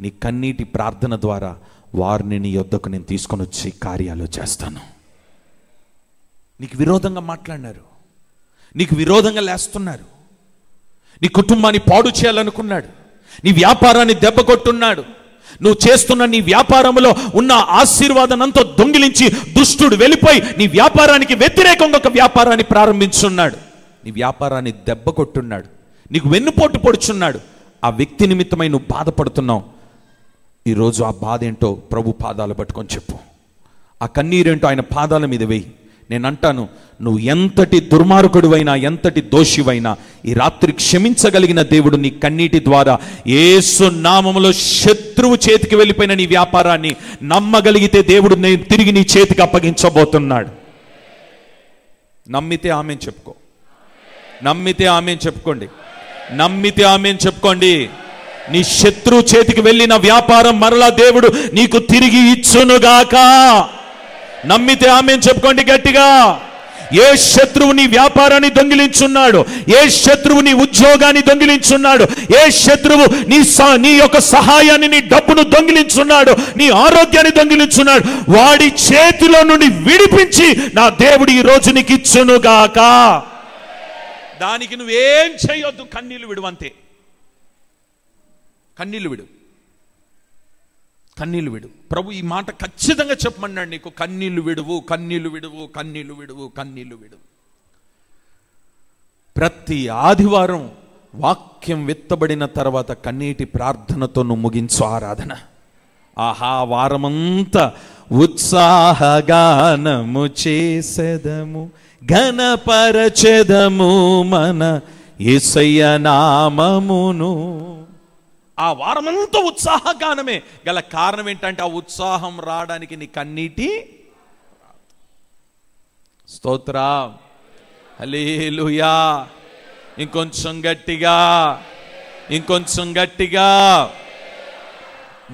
నీ కన్నీటి ప్రార్థన ద్వారా వారిని నీ యొద్దకు నేను తీసుకొని వచ్చి కార్యాలు చేస్తాను. నీకు విరోధంగా మాట్లాడినారు, నీకు విరోధంగా లేస్తున్నారు, నీ కుటుంబాన్ని పాడు చేయాలనుకున్నాడు, నీ వ్యాపారాన్ని దెబ్బ కొట్టున్నాడు, నువ్వు చేస్తున్న నీ వ్యాపారంలో ఉన్న ఆశీర్వాదానంతా దొంగిలించి దుష్టుడు వెళ్ళిపోయి నీ వ్యాపారానికి వ్యతిరేకంగా ఒక వ్యాపారాన్ని ప్రారంభించున్నాడు, నీ వ్యాపారాన్ని దెబ్బ కొట్టున్నాడు, నీకు వెన్నుపోటు పొడుచున్నాడు. ఆ వ్యక్తి నిమిత్తమై నువ్వు బాధపడుతున్నావు. ఈరోజు ఆ బాధ ఏంటో ప్రభు పాదాలు పట్టుకొని చెప్పు. ఆ కన్నీరేంటో ఆయన పాదాల మీద వేయి. నేను అంటాను, నువ్వు ఎంతటి దుర్మార్గుడివైనా, ఎంతటి దోషివైనా ఈ రాత్రి క్షమించగలిగిన దేవుడు నీ కన్నీటి ద్వారా యేసు నామములో శత్రువు చేతికి వెళ్ళిపోయిన నీ వ్యాపారాన్ని నమ్మగలిగితే దేవుడు నేను తిరిగి నీ చేతికి అప్పగించబోతున్నాడు. నమ్మితే ఆమేన్ చెప్పుకో. నమ్మితే ఆమేన్ చెప్పుకోండి. నమ్మితే ఆమేన్ చెప్పుకోండి. నీ శత్రువు చేతికి వెళ్ళిన వ్యాపారం మరలా దేవుడు నీకు తిరిగి ఇచ్చునుగాక. నమ్మితే ఆమేన్ చెప్పుకోండి గట్టిగా. ఏ శత్రువు నీ వ్యాపారాన్ని దొంగిలించున్నాడు, ఏ శత్రువు నీ ఉద్యోగాన్ని దొంగిలించున్నాడు, ఏ శత్రువు నీ యొక్క సహాయాన్ని, నీ డబ్బును దొంగిలించున్నాడు, నీ ఆరోగ్యాన్ని దొంగిలించున్నాడు, వాడి చేతిలో నుండి విడిపించి నా దేవుడు ఈ రోజు నీకు ఇచ్చునుగాక. దానికి నువ్వేం చేయొద్దు, కన్నీళ్లు విడు అంతే. కన్నీళ్లు విడు, కన్నీళ్లు విడు. ప్రభు ఈ మాట ఖచ్చితంగా చెప్పమన్నాడు నీకు. కన్నీళ్లు విడువు, కన్నీళ్లు విడువు, కన్నీళ్లు విడువు, కన్నీళ్లు విడువు. ప్రతి ఆదివారం వాక్యం విత్తబడిన తర్వాత కన్నీటి ప్రార్థనతో నువ్వు ముగించు ఆరాధన. ఆహా, వారమంతా ఉత్సాహగానము చేసెదము, ఘనపరచెదము మన యేసయ్య నామమును. ఆ వారమంతా ఉత్సాహగానమే. గల కారణం ఏంటంటే ఆ ఉత్సాహం రావడానికి నీ కన్నీటి స్తోత్రం. హల్లెలూయా. ఇంకొంచెం గట్టిగా, ఇంకొంచెం గట్టిగా.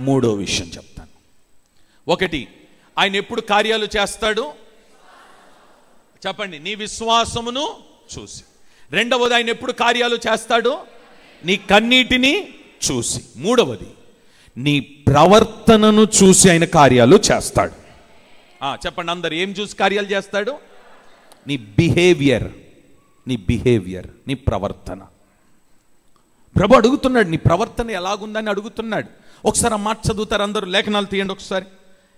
మూడో విషయం చెప్తాను. ఒకటి, ఆయన ఎప్పుడు కార్యాలు చేస్తాడు చెప్పండి? నీ విశ్వాసమును చూసి. రెండవది, ఆయన ఎప్పుడు కార్యాలు చేస్తాడు? నీ కన్నీటిని చూసి. మూడవది, నీ ప్రవర్తనను చూసి ఆయన కార్యాలు చేస్తాడు. చెప్పండి అందరు, ఏం చూసి కార్యాలు చేస్తాడు? నీ బిహేవియర్, నీ బిహేవియర్, నీ ప్రవర్తన. ప్రభు అడుగుతున్నాడు, నీ ప్రవర్తన ఎలాగుందని అడుగుతున్నాడు. ఒకసారి ఆ మాట చదువుతారు అందరూ, లేఖనాలు తీయండి ఒకసారి.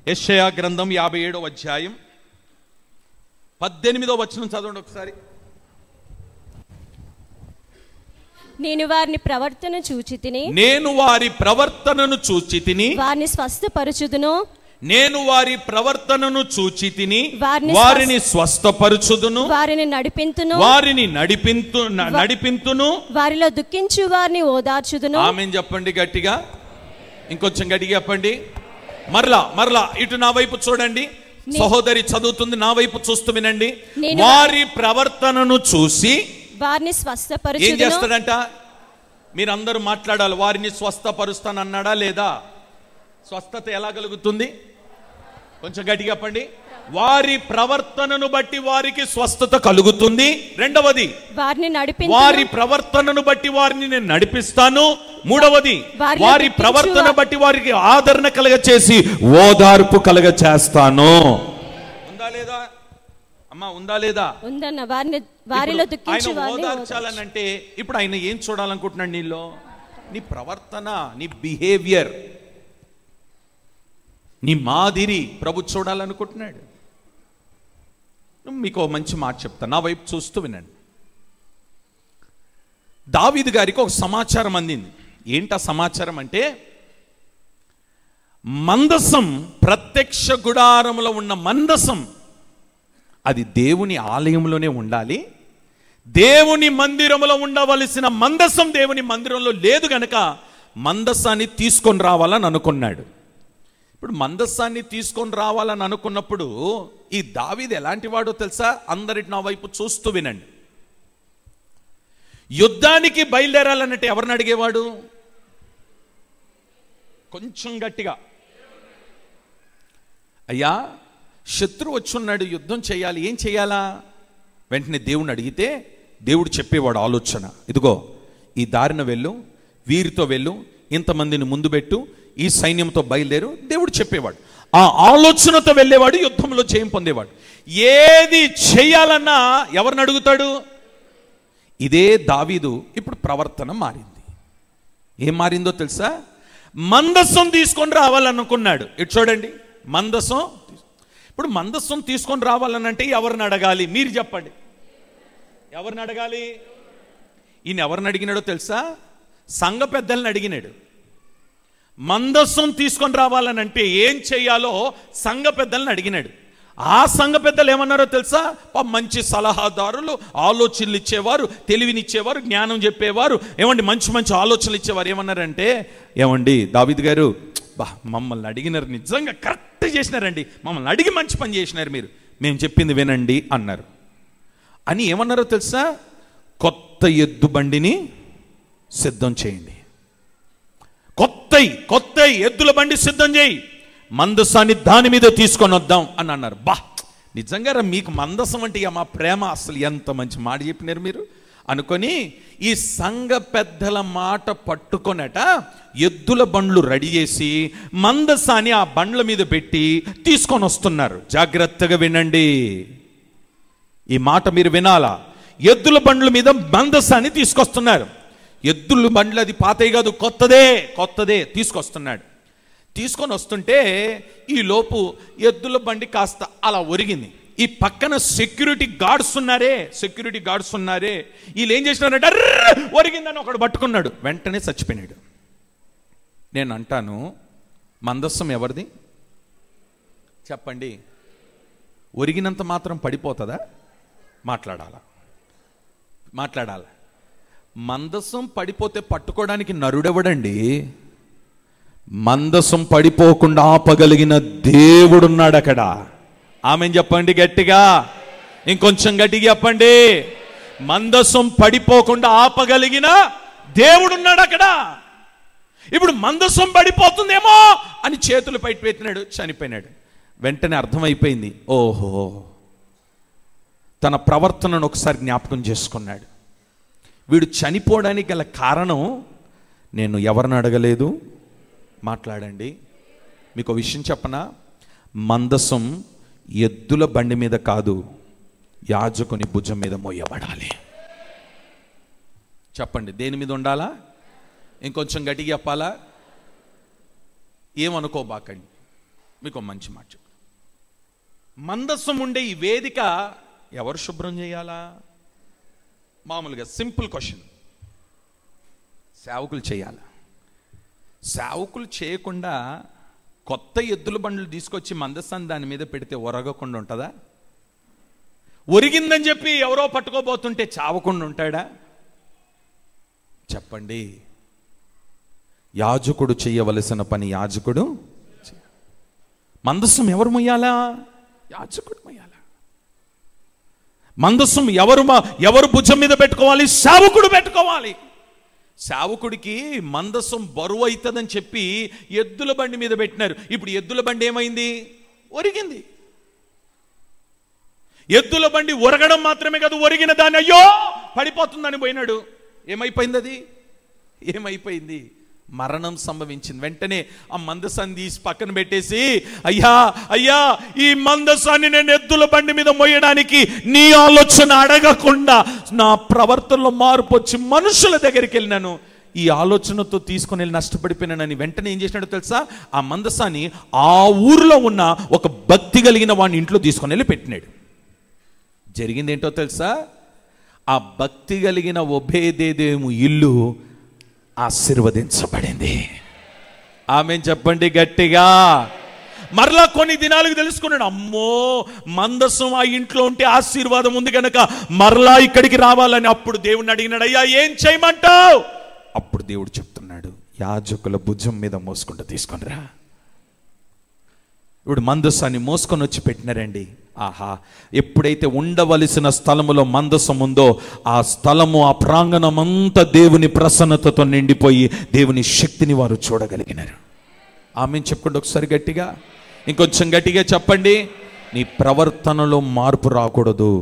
యెషయా గ్రంథం 57వ అధ్యాయం 18వ వచనం చదవండి ఒకసారి. నేను వారి ప్రవర్తన చూచి తిని, నేను వారి ప్రవర్తనను చూచి తిని వారిని స్వస్థపరచుదును. నేను వారి ప్రవర్తనను చూచి తిని వారిని స్వస్థపరచుదును, వారిని నడిపింతును, వారిని నడిపింతును, వారిలో దుఃఖించు వారిని ఓదార్చుదును. ఆమేన్ చెప్పండి గట్టిగా. ఇంకొంచెం గట్టిగా చెప్పండి. మరలా ఇటు నా వైపు చూడండి. సహోదరి చదువుతుంది, నా వైపు చూస్తూ వినండి. వారి ప్రవర్తనను చూసి వారిని స్వస్థపరచుదును. ఏం చేస్తాడంట? మీరందరూ మాట్లాడాలి. వారిని స్వస్థపరుస్తాను అన్నాడా లేదా? స్వస్థత ఎలా కలుగుతుంది? కొంచెం గట్టిగా చెప్పండి. వారి ప్రవర్తనను బట్టి వారికి స్వస్థత కలుగుతుంది. రెండవది, వారి ప్రవర్తనను బట్టి వారిని నేను నడిపిస్తాను. మూడవది, వారి ప్రవర్తన బట్టి వారికి ఆదరణ కలగ చేసి ఓదార్పు కలగ చేస్తాను. ఉందా లేదా అమ్మా? ఉందా లేదా? ఉందన్న. వారిలో దుఃఖించు వారిని ఓదార్చాలనంటే ఇప్పుడు ఆయన ఏం చూడాలనుకుంటున్నాడు నీలో? నీ ప్రవర్తన, నీ బిహేవియర్, నీ మాదిరి ప్రభు చూడాలనుకుంటున్నాడు. మీకు మంచి మాట చెప్తాను, నా వైపు చూస్తూ వినండి. దావీదు గారికి ఒక సమాచారం అందింది. ఏంటా సమాచారం అంటే, మందసం, ప్రత్యక్ష గుడారములో ఉన్న మందసం అది దేవుని ఆలయంలోనే ఉండాలి. దేవుని మందిరంలో ఉండవలసిన మందసం దేవుని మందిరంలో లేదు గనక మందసాన్ని తీసుకొని రావాలని అనుకున్నాడు. ఇప్పుడు మందసాన్ని తీసుకొని రావాలని అనుకున్నప్పుడు ఈ దావీదు ఎలాంటి వాడో తెలుసా? అందరిటి నా వైపు చూస్తూ వినండి. యుద్ధానికి బయలుదేరాలన్నట్టు ఎవరిని అడిగేవాడు? కొంచెం గట్టిగా. అయ్యా, శత్రువు వచ్చున్నాడు, యుద్ధం చేయాలి, ఏం చేయాలా? వెంటనే దేవుణ్ణి అడిగితే దేవుడు చెప్పేవాడు ఆలోచన. ఇదిగో ఈ దారిన వెళ్ళు, వీరితో వెళ్ళు, ఇంతమందిని ముందు పెట్టు, ఈ సైన్యంతో బయలుదేరు, దేవుడు చెప్పేవాడు. ఆ ఆలోచనతో వెళ్ళేవాడు, యుద్ధంలో జయం పొందేవాడు. ఏది చేయాలన్నా ఎవరిని అడుగుతాడు? ఇదే దావీదు ఇప్పుడు ప్రవర్తన మారింది. ఏం మారిందో తెలుసా? మందసం తీసుకొని రావాలనుకున్నాడు. ఇటు చూడండి, మందసం. ఇప్పుడు మందసం తీసుకొని రావాలనంటే ఎవరిని అడగాలి? మీరు చెప్పండి, ఎవరిని అడగాలి? ఈయన ఎవరిని అడిగినాడో తెలుసా? సంఘ పెద్దల్ని అడిగినాడు. మందసం తీసుకొని రావాలనంటే ఏం చేయాలో సంఘ పెద్దల్ని అడిగినాడు. ఆ సంఘ పెద్దలు ఏమన్నారో తెలుసా? మంచి సలహాదారులు, ఆలోచనలు ఇచ్చేవారు, తెలివినిచ్చేవారు, జ్ఞానం చెప్పేవారు, ఏమండి మంచి మంచి ఆలోచనలు ఇచ్చేవారు. ఏమన్నారంటే, ఏమండి దావీదు గారు, మమ్మల్ని అడిగినారు, నిజంగా కరెక్ట్ చేసినారండి, మమ్మల్ని అడిగి మంచి పని చేసినారు, మేము చెప్పింది వినండి అన్నారు. అని ఏమన్నారో తెలుసా? కొత్త ఎద్దు బండిని సిద్ధం చేయండి, కొత్త ఎద్దుల బండి సిద్ధం చేయి, మందసాన్ని దాని మీద తీసుకొని వద్దాం అని అన్నారు. నిజంగా మీకు మందసం అంటే మా ప్రేమ, అసలు ఎంత మంచి మాట చెప్పినారు మీరు అనుకొని ఈ సంఘ పెద్దల మాట పట్టుకొనట ఎద్దుల బండ్లు రెడీ చేసి మందసాన్ని ఆ బండ్ల మీద పెట్టి తీసుకొని వస్తున్నారు. జాగ్రత్తగా వినండి, ఈ మాట మీరు వినాలా. ఎద్దుల బండ్ల మీద మందసాన్ని తీసుకొస్తున్నారు. ఎద్దుల బండ్లు అది పాతయి కాదు, కొత్తదే తీసుకొస్తున్నాడు. తీసుకొని వస్తుంటే ఈ లోపు ఎద్దుల బండి కాస్త అలా ఒరిగింది. ఈ పక్కన సెక్యూరిటీ గార్డ్స్ ఉన్నారే, వీళ్ళు ఏం చేసినారంటే ఒరిగిందని ఒకడు పట్టుకున్నాడు, వెంటనే చచ్చిపోయినాడు. నేను అంటాను, మందస్సం ఎవరిది చెప్పండి? ఒరిగినంత మాత్రం పడిపోతుందా? మాట్లాడాలా? మందసం పడిపోతే పట్టుకోవడానికి నరుడెవడండి? మందసం పడిపోకుండా ఆపగలిగిన దేవుడున్నాడు అక్కడ. ఆమె చెప్పండి గట్టిగా, ఇంకొంచెం గట్టిగా చెప్పండి. మందసం పడిపోకుండా ఆపగలిగిన దేవుడున్నాడు అక్కడ. ఇప్పుడు మందసం పడిపోతుందేమో అని చేతులు పైకి పెట్టినాడు, చనిపోయినాడు. వెంటనే అర్థమైపోయింది, ఓహో, తన ప్రవర్తనను ఒకసారి జ్ఞాపకం చేసుకున్నాడు. వీడు చనిపోవడానికి గల కారణం నేను ఎవరిని అడగలేదు. మాట్లాడండి. మీకు ఒక విషయం చెప్పనా? మందసం ఎద్దుల బండి మీద కాదు, యాజకుని భుజం మీద మోయబడాలి. చెప్పండి, దేని మీద ఉండాలా? ఇంకొంచెం గట్టిగా చెప్పాలా? ఏమనుకోబాకండి, మీకు మంచి మాట చెప్పు. మందసం ఉండే ఈ వేదిక ఎవరు శుభ్రం చేయాలా? మామూలుగా సింపుల్ క్వశ్చన్, సేవకులు చేయాలా? సేవకులు చేయకుండా కొత్త ఎద్దుల బండ్లు తీసుకొచ్చి మందసాన్ని దాని మీద పెడితే ఒరగకుండా ఉంటుందా? ఒరిగిందని చెప్పి ఎవరో పట్టుకోబోతుంటే చావకుండా ఉంటాడా? చెప్పండి. యాజకుడు చేయవలసిన పని యాజకుడు. మందసం ఎవరు మొయ్యాలా? యాజకుడు మొయ్యాలా. మందసం ఎవరు భుజం మీద పెట్టుకోవాలి? సేవకుడు పెట్టుకోవాలి. సేవకుడికి మందసం బరువు అవుతుందని చెప్పి ఎద్దుల బండి మీద పెట్టినారు. ఇప్పుడు ఎద్దుల బండి ఏమైంది? ఒరిగింది. ఎద్దుల బండి ఒరగడం మాత్రమే కాదు, ఒరిగిన దాన్ని అయ్యో పడిపోతుందని పోయినాడు. ఏమైపోయింది? మరణం సంభవించింది. వెంటనే ఆ మందసాన్ని తీసి పక్కన పెట్టేసి, అయ్యా ఈ మందసాన్ని నేను ఎద్దుల బండి మీద మోయడానికి నీ ఆలోచన అడగకుండా నా ప్రవర్తనలో మార్పు వచ్చి మనుషుల దగ్గరికి వెళ్ళినాను, ఈ ఆలోచనతో తీసుకుని వెళ్ళి నష్టపడిపోయినానని వెంటనే ఏం చేసినాడో తెలుసా? ఆ మందసాన్ని ఆ ఊరిలో ఉన్న ఒక భక్తి కలిగిన వాడిని ఇంట్లో తీసుకుని వెళ్ళి పెట్టినాడు. జరిగింది ఏంటో తెలుసా? ఆ భక్తి కలిగిన ఒబేదేదేము ఇల్లు ఆశీర్వదించబడింది. ఆమె చెప్పండి గట్టిగా. మరలా కొన్ని దినాలకు తెలుసుకున్నాడు, అమ్మో మందసం ఆ ఇంట్లో ఉంటే ఆశీర్వాదం ఉంది కనుక మరలా ఇక్కడికి రావాలని. అప్పుడు దేవుడిని అడిగినాడు, అయ్యా ఏం చేయమంటావు? అప్పుడు దేవుడు చెప్తున్నాడు, యాజకుల భుజం మీద మోసుకుంటూ తీసుకొని రా. ఇప్పుడు మందసాన్ని మోసుకొని వచ్చి పెట్టినారండి. ఆహా, ఎప్పుడైతే ఉండవలసిన స్థలములో మందసం ఉందో ఆ స్థలము, ఆ ప్రాంగణం అంతా దేవుని ప్రసన్నతతో నిండిపోయి దేవుని శక్తిని వారు చూడగలిగినారు. ఆమె చెప్పుకోండి ఒకసారి గట్టిగా, ఇంకొంచెం గట్టిగా చెప్పండి. నీ ప్రవర్తనలో మార్పు రాకూడదు.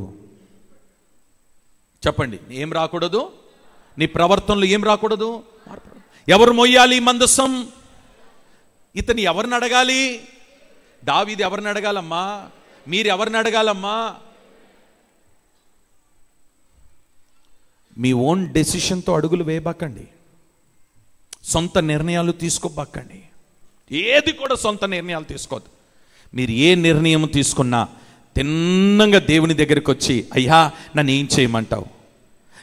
చెప్పండి, ఏం రాకూడదు? నీ ప్రవర్తనలో ఏం రాకూడదు? ఎవరు మొయ్యాలి మందసం? ఇతని ఎవరిని అడగాలి? దావీదు ఎవరిని అడగాలమ్మా? మీరు ఎవరిని అడగాలమ్మా? మీ ఓన్ డెసిషన్తో అడుగులు వేయబాకండి, సొంత నిర్ణయాలు తీసుకోబాకండి. ఏది కూడా సొంత నిర్ణయాలు తీసుకోవద్దు. మీరు ఏ నిర్ణయం తీసుకున్నా తిన్నంగా దేవుని దగ్గరికి వచ్చి, అయ్యా నన్ను ఏం చేయమంటావు?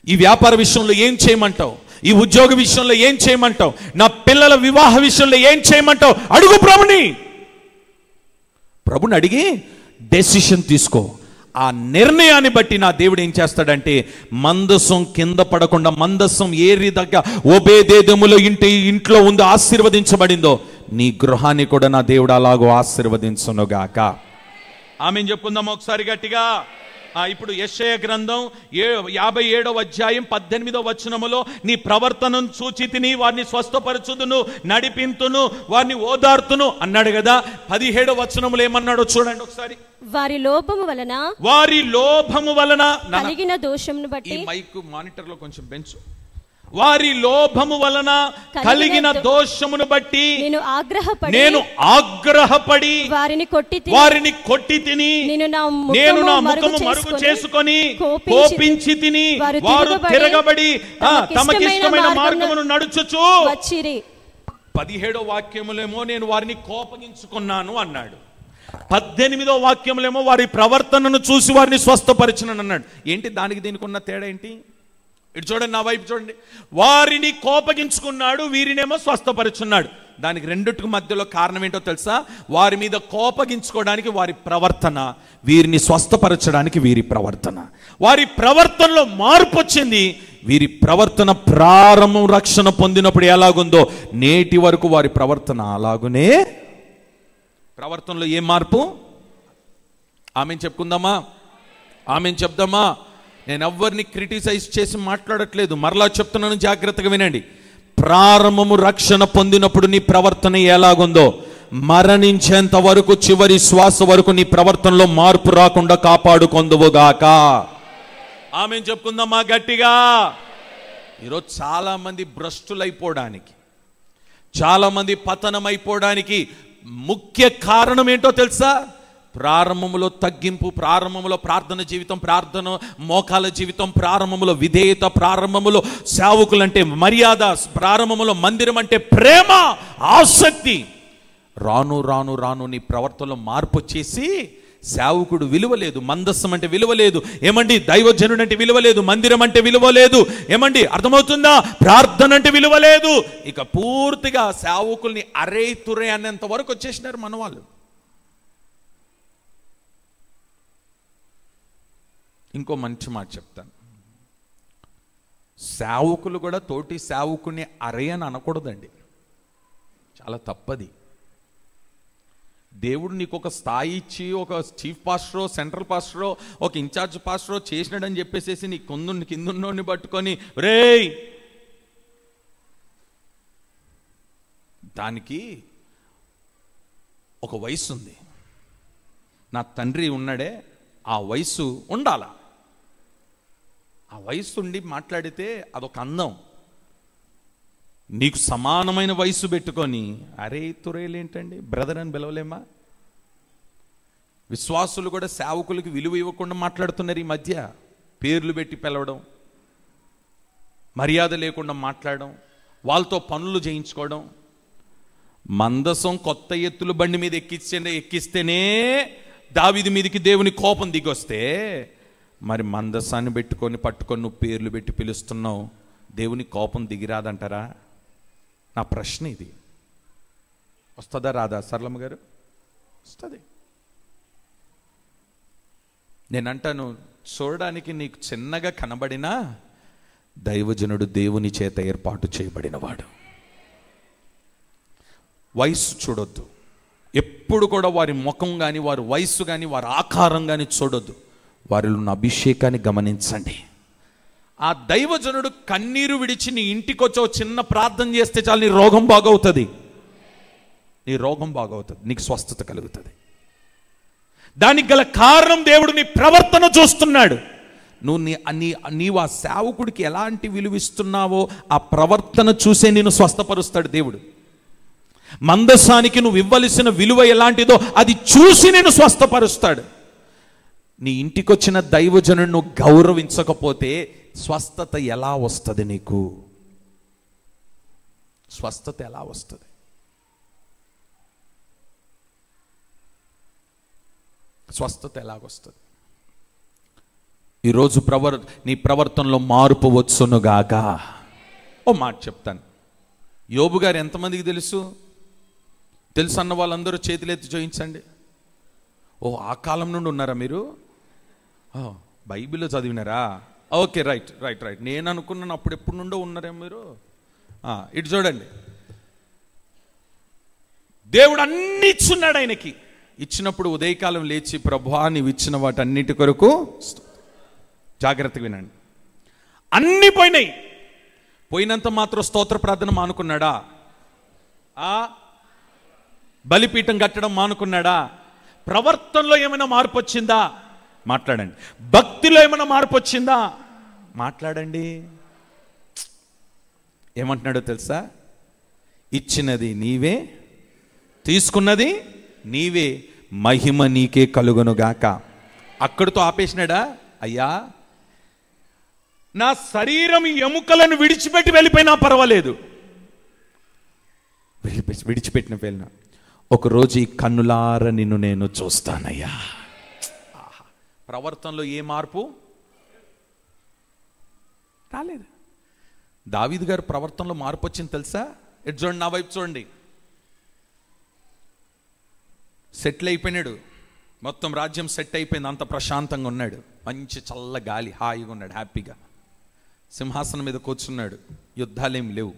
ఈ వ్యాపార విషయంలో ఏం చేయమంటావు? ఈ ఉద్యోగ విషయంలో ఏం చేయమంటావు? నా పిల్లల వివాహ విషయంలో ఏం చేయమంటావు? అడుగు ప్రభుని అడిగి డెసిషన్ తీసుకో. ఆ నిర్ణయాన్ని బట్టి నా దేవుడు ఏం చేస్తాడంటే మందసం కింద పడకుండా, మందసం ఏ రీతిగా ఓబేదేదోములో ఇంట్లో ఉందో ఆశీర్వదించబడిందో నీ గృహాన్ని కూడా నా దేవుడు అలాగో ఆశీర్వదించునుగాక. ఆమేన్ చెప్పుకుందాం ఒకసారి గట్టిగా. ఇప్పుడు యెషయా గ్రంథం 57వ అధ్యాయం 18వ వచనములో నీ ప్రవర్తనను చూచితిని, వారిని స్వస్థపరచుదును, నడిపింతును, వారిని ఓదార్తును అన్నాడు కదా. 17వ వచనములో ఏమన్నాడో చూడండి ఒకసారి. వారి లోభము వలన కలిగిన దోషమును బట్టి. ఈ మైక్ మానిటర్ లో కొంచెం పెంచు. వారి లోభము వలన కలిగిన దోషమును బట్టి నేను ఆగ్రహపడి వారిని కొట్టి తిని, నేను నా ముఖము మరుగు చేసుకొని కోపించి తిని, వారు తిరగబడి తమకిష్టమైన మార్గమును నడుచుచు. 17వ వాక్యములేమో నేను వారిని కోపగించుకున్నాను అన్నాడు. 18వ వాక్యములేమో వారి ప్రవర్తనను చూసి వారిని స్వస్థపరిచినను అన్నాడు. ఏంటి దానికి దీనికి ఉన్న తేడా ఏంటి? ఇటు చూడండి, నా వైపు చూడండి. వారిని కోపగించుకున్నాడు, వీరినేమో స్వస్థపరుచున్నాడు. దానికి రెండిటికి మధ్యలో కారణం ఏంటో తెలుసా? వారి మీద కోపగించుకోవడానికి వారి ప్రవర్తన, వీరిని స్వస్థపరచడానికి వీరి ప్రవర్తన. వారి ప్రవర్తనలో మార్పు వచ్చింది. వీరి ప్రవర్తన ప్రారంభం రక్షణ పొందినప్పుడు ఎలాగుందో నేటి వరకు వారి ప్రవర్తన అలాగునే. ప్రవర్తనలో ఏ మార్పు? ఆమెను చెప్పుకుందామా? ఆమెను చెప్దామా? నేను ఎవరిని క్రిటిసైజ్ చేసి మాట్లాడట్లేదు, మరలా చెప్తున్నాను, జాగ్రత్తగా వినండి. ప్రారంభము రక్షణ పొందినప్పుడు నీ ప్రవర్తన ఎలాగుందో మరణించేంత వరకు, చివరి శ్వాస వరకు నీ ప్రవర్తనలో మార్పు రాకుండా కాపాడుకొందువుగాక. ఆమెను చెప్పుకుందామా గట్టిగా? ఈరోజు చాలా మంది భ్రష్టులైపోవడానికి, చాలా మంది పతనమైపోవడానికి ముఖ్య కారణం ఏంటో తెలుసా? ప్రారంభంలో తగ్గింపు, ప్రారంభంలో ప్రార్థన జీవితం, ప్రార్థన మోకాల జీవితం, ప్రారంభంలో విధేయత, ప్రారంభంలో సేవకులంటే మర్యాద, ప్రారంభంలో మందిరం అంటే ప్రేమ, ఆసక్తి. రాను రాను రాను నీ ప్రవర్తనలో మార్పు వచ్చేసి సేవకుడు విలువ లేదు, మందస్సం అంటే విలువ లేదు, ఏమండి దైవజనుడు అంటే విలువ లేదు, మందిరం అంటే విలువ లేదు, ఏమండి అర్థమవుతుందా? ప్రార్థన అంటే విలువ లేదు. ఇక పూర్తిగా సేవకుల్ని అరే తురే అనేంత వరకు వచ్చేసినారు మన వాళ్ళు. ఇంకో మంచి మాట చెప్తాను. సేవకులు కూడా తోటి సేవకుని అరే అని అనకూడదండి, చాలా తప్పది. దేవుడు నీకు ఒక స్థాయి ఇచ్చి, ఒక చీఫ్ పాస్టరో, సెంట్రల్ పాస్టరో, ఒక ఇన్ఛార్జ్ పాస్టరో చేసినాడని చెప్పేసి నీ కిందున్నోడిని పట్టుకొని రేయ్, దానికి ఒక వయసు ఉంది. నా తండ్రి ఉన్నాడే, ఆ వయసు ఉండాలా. ఆ వయసు ఉండి మాట్లాడితే అదొక అందం. నీకు సమానమైన వయసు పెట్టుకొని అరే తురేలేంటండి బ్రదర్ అని పిలవలేమా? విశ్వాసులు కూడా సేవకులకు విలువ ఇవ్వకుండా మాట్లాడుతున్నారు ఈ మధ్య. పేర్లు పెట్టి పిలవడం, మర్యాద లేకుండా మాట్లాడడం, వాళ్ళతో పనులు చేయించుకోవడం. మందసం కొత్త ఎత్తుల బండి మీద ఎక్కిస్తేనే దావీదు మీదకి దేవుని కోపం దిగొస్తే, మరి మందసాన్ని పట్టుకొని నువ్వు పేర్లు పెట్టి పిలుస్తున్నావు, దేవుని కోపం దిగిరాదంటారా? నా ప్రశ్న ఇది. వస్తుందా రాదా సరళమ్మ గారు? వస్తుంది. నేనంటాను, చూడడానికి నీకు చిన్నగా కనబడినా దైవజనుడు దేవుని చేత ఏర్పాటు చేయబడినవాడు. వయసు చూడొద్దు ఎప్పుడు కూడా, వారి ముఖం కానీ, వారి వయసు కానీ, వారి ఆకారం కానీ చూడొద్దు. వారిలో ఉన్న అభిషేకాన్ని గమనించండి. ఆ దైవజనుడు కన్నీరు విడిచి నీ ఇంటికి వచ్చి చిన్న ప్రార్థన చేస్తే చాలు, నీ రోగం బాగవుతుంది, నీ రోగం బాగవుతుంది, నీకు స్వస్థత కలుగుతుంది. దానికి గల కారణం దేవుడు నీ ప్రవర్తన చూస్తున్నాడు. నీవు ఆ సేవకుడికి ఎలాంటి విలువిస్తున్నావో ఆ ప్రవర్తన చూసే నిన్ను స్వస్థపరుస్తాడు దేవుడు. మందసానికి నువ్వు ఇవ్వవలసిన విలువ ఎలాంటిదో అది చూసి నేను స్వస్థపరుస్తాడు. నీ ఇంటికి వచ్చిన దైవజనుడు నువ్వు గౌరవించకపోతే స్వస్థత ఎలా వస్తుంది? నీకు స్వస్థత ఎలా వస్తుంది? స్వస్థత ఎలాగొస్తుంది? ఈరోజు నీ ప్రవర్తనలో మార్పు వచ్చునుగాక. ఓ మాట చెప్తాను. యోబు గారు ఎంతమందికి తెలుసు అన్న వాళ్ళందరూ చేతులెత్తి చూయించండి. ఓ ఆ కాలం నుండి ఉన్నారా మీరు? బైబిల్లో చదివినారా? Okay, right right right. నేను అనుకున్నాను అప్పుడు ఎప్పుడు నుండో ఉన్నారేమో మీరు. ఇటు చూడండి, దేవుడు అన్ని ఇచ్చున్నాడు ఆయనకి. ఇచ్చినప్పుడు ఉదయకాలం లేచి ప్రభువా నీవు ఇచ్చిన వాటన్నిటి కొరకు, జాగ్రత్తగా వినండి, అన్నీ పోయినాయి. పోయినంత మాత్రం స్తోత్ర ప్రార్థన మానుకున్నాడా? బలిపీఠం కట్టడం మానుకున్నాడా? ప్రవర్తనలో ఏమైనా మార్పు వచ్చిందా? మాట్లాడండి. భక్తిలో ఏమైనా మార్పు వచ్చిందా? మాట్లాడండి. ఏమంటున్నాడో తెలుసా? ఇచ్చినది నీవే, తీసుకున్నది నీవే, మహిమ నీకే కలుగునుగాక. అక్కడితో ఆపేసినాడా? అయ్యా నా శరీరం ఎముకలను విడిచిపెట్టి వెళ్ళిపోయినా పర్వాలేదు, విడిచిపెట్టిన వెళ్ళినా ఒకరోజు ఈ కన్నులార నిన్ను నేను చూస్తానయ్యా. ప్రవర్తనలో ఏ మార్పు రాలేదు. దావీదు గారు ప్రవర్తనలో మార్పు వచ్చింది తెలుసా? ఎటు చూడండి, నా వైపు చూడండి. సెటిల్ అయిపోయినాడు, మొత్తం రాజ్యం సెట్ అయిపోయింది, అంత ప్రశాంతంగా ఉన్నాడు, మంచి చల్ల గాలి, హాయిగా ఉన్నాడు, హ్యాపీగా సింహాసనం మీద కూర్చున్నాడు, యుద్ధాలేం లేవు.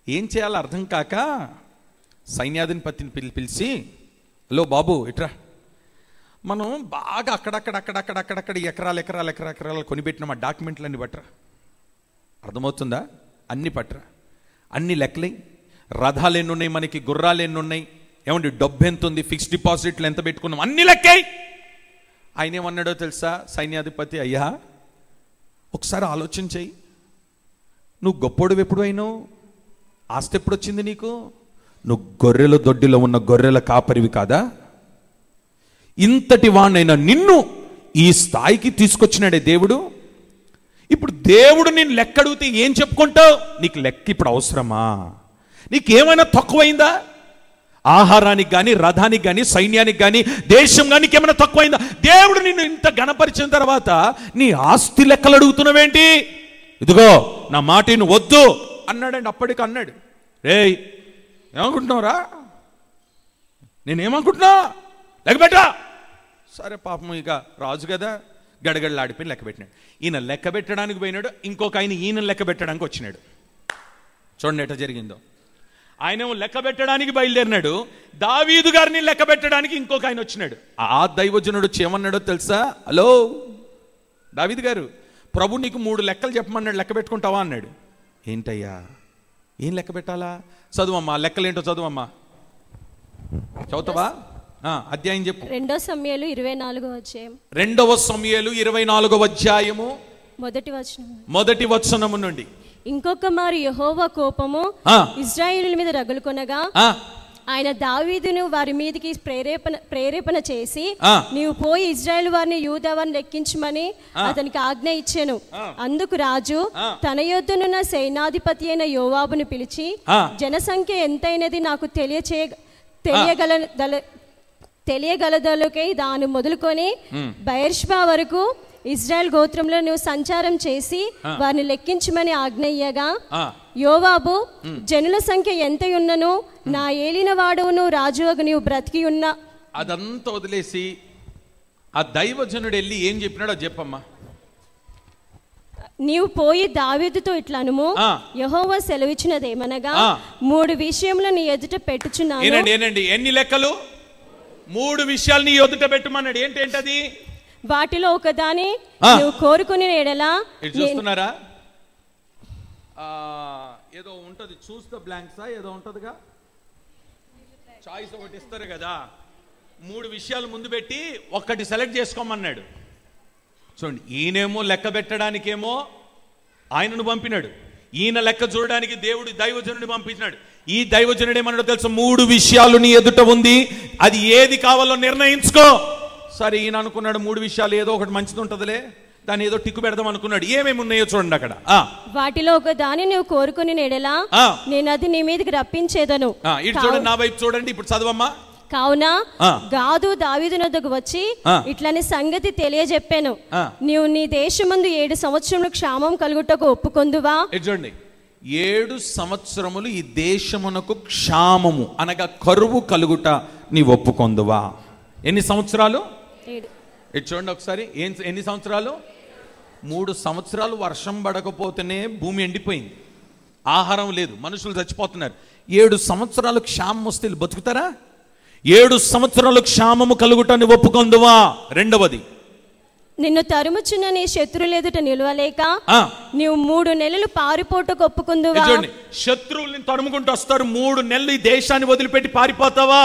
ఏం చేయాలో అర్థం కాక సైన్యాధిపతిని పిలిచి, హలో బాబు ఇట్రా, మనం బాగా అక్కడక్కడ ఎకరాలు కొనిపెట్టిన మా డాక్యుమెంట్లన్నీ పట్టరా, అర్థమవుతుందా? అన్ని పట్టరా, అన్ని లెక్కలై, రథాలు ఎన్ని ఉన్నాయి మనకి, గుర్రాలు ఎన్ని ఉన్నాయి, ఏమండి డబ్బు ఎంత ఉంది, ఫిక్స్డ్ డిపాజిట్లు ఎంత పెట్టుకున్నాం, అన్ని లెక్కాయి. ఆయన ఏమన్నాడో తెలుసా? సైన్యాధిపతి, అయ్యా ఒకసారి ఆలోచన చెయ్యి, నువ్వు గొప్పోడు ఎప్పుడు అయినావు? ఆస్తి ఎప్పుడు వచ్చింది నీకు? నువ్వు గొర్రెల దొడ్డిలో ఉన్న గొర్రెల కాపరివి కాదా? ఇంతటి వాణ్ణైనా నిన్ను ఈ స్థాయికి తీసుకొచ్చినాడే దేవుడు. ఇప్పుడు దేవుడు నేను లెక్క అడిగితే ఏం చెప్పుకుంటావు? నీకు లెక్క ఇప్పుడు అవసరమా? నీకేమైనా తక్కువైందా? ఆహారానికి కానీ, రథానికి కానీ, సైన్యానికి కానీ, దేశం కానీ నీకేమైనా తక్కువైందా? దేవుడు నిన్ను ఇంత గణపరిచిన తర్వాత నీ ఆస్తి లెక్కలు అడుగుతున్నావేంటి? ఇదిగో నా మాట నువ్వు వద్దు అన్నాడండి. అప్పటికి అన్నాడు, రేయ్ ఏమనుకుంటున్నావురా? నేనేమనుకుంటున్నా? లెక్కబెట్టా. సరే పాపం, ఇక రాజు కదా, గడగడలాడిపోయి లెక్క పెట్టినాడు. ఈయన లెక్క పెట్టడానికి పోయినాడు, ఇంకొక ఆయన ఈయన లెక్క పెట్టడానికి వచ్చినాడు. చూడండి ఎట్లా జరిగిందో. ఆయనేమో లెక్క పెట్టడానికి బయలుదేరినాడు, దావీదు గారిని లెక్క పెట్టడానికి ఇంకొక ఆయన వచ్చినాడు. ఆ దైవజనుడు ఏమన్నాడో తెలుసా? హలో దావీదు గారు, ప్రభు నీకు 3 లెక్కలు చెప్పమన్నాడు, లెక్క పెట్టుకుంటావా అన్నాడు. ఏంటయ్యా, ఏం లెక్క పెట్టాలా? చదువమ్మా, లెక్కలేంటో చదువమ్మా. చదువుతావా? అధ్యాయం చెప్పు. 2 సమూయేలు 24వ అధ్యాయం. 2 సమూయేలు 24వ అధ్యాయము మొదటి వచనము నుండి. ఇంకొక మారు యెహోవా కోపము ఇశ్రాయేలు మీద రగులుకొనగా ఆయన దావీదును వారి మీదకి ప్రేరేపణ చేసి, నీవు పోయి ఇశ్రాయేలు వారిని యూదా వారిని లెక్కించమని అతనికి ఆజ్ఞ ఇచ్చెను. అందుకు రాజు తన యొద్దనున్న సైన్యాధిపతి అయిన యోవాబును పిలిచి, జనసంఖ్య ఎంతైనది నాకు తెలియగలదలుకై దాన్ని మొదలుకొని బయర్షెబా వరకు ఇజ్రాయెల్ గోత్రంలో నువ్వు సంచారం చేసి వారిని లెక్కించమని ఆజ్ఞయ్యగా, యోవాబు జనుల సంఖ్య ఎంత ఉన్నను నా ఏలిన వాడును రాజువగు నీవు బ్రతికి ఉన్నా. అదంతా వదిలేసి ఆ దైవజనుడు వెళ్ళి ఏం చెప్పినాడో చెప్పమ్మా. నీవు పోయి దావీదుతో ఇట్లనుము, యెహోవా సెలవిచ్చినదేమనగా 3 విషయములు నీ ఎదుట పెట్టుచున్నాను. ఎన్ని లెక్కలు? 3 విషయాలు నీ ఎదుట పెట్టమన్నాడు. ఏంటది? వాటిలో ఒకదాని నువ్వు కోరుకుని ఎడలా. చూస్తున్నారా? ఏదో ఉంటది, చూస్ ద బ్లాంక్సా ఏదో ఉంటదిగా, చాయిస్ ఒకటి ఇస్తారు కదా. 3 విషయాలు ముందు పెట్టి ఒక్కటి సెలెక్ట్ చేసుకోమన్నాడు. చూడండి, ఈయనేమో లెక్క పెట్టడానికేమో ఆయనను పంపినాడు, ఈయన లెక్క చూడడానికి దేవుడు దైవజనుడిని పంపించినాడు. ఈ దైవజనుడు ఏమన్నాడో తెలుసు? 3 విషయాలు నీ ఎదుట ఉంది, అది ఏది కావాలో నిర్ణయించుకో. సరే, ఈయన అనుకున్నాడు 3 విషయాలు ఏదో ఒకటి మంచిది ఉంటదిలే, దాన్ని ఏదో టిక్కు పెడదాం అనుకున్నాడు. ఏమేమి ఉన్నాయో చూడండి అక్కడ. వాటిలో ఒక దాన్ని నువ్వు కోరుకుని నెడలా నేను అది నీ మీదకి రప్పించేదను. ఇటు చూడండి, నా వైపు చూడండి. ఇప్పుడు చదవమ్మా. కావున గాదు దావీదు నొద్దకు వచ్చి ఇట్లని సంగతి తెలియజెప్పాను, నీవు నీ దేశమందు 7 సంవత్సరములు క్షామం కలుగుటకు ఒప్పుకొందువా? చూడండి, 7 సంవత్సరములు ఈ దేశమునకు క్షామము అనగా కరువు కలుగుట నీ ఒప్పుకొందువా? ఎన్ని సంవత్సరాలు? 7. ఇది చూడండి ఒకసారి, ఎన్ని సంవత్సరాలు? 3 సంవత్సరాలు వర్షం పడకపోతేనే భూమి ఎండిపోయింది, ఆహారం లేదు, మనుషులు చచ్చిపోతున్నారు. 7 సంవత్సరాలు క్షామం వస్తే బతుకుతారా? 7 సంవత్సరాలు క్షామము కలుగుటాన్ని ఒప్పుకొందువా? రెండవది, నిన్ను తరుముచున్న నీ శత్రువుల ఎదుట నిలవలేక నీవు 3 నెలలు పారిపోటకు ఒప్పుకుందువా? చూడండి, శత్రువుల్ని తరుముకుంటూ వస్తారు, 3 నెలలు ఈ దేశాన్ని వదిలిపెట్టి పారిపోతావా?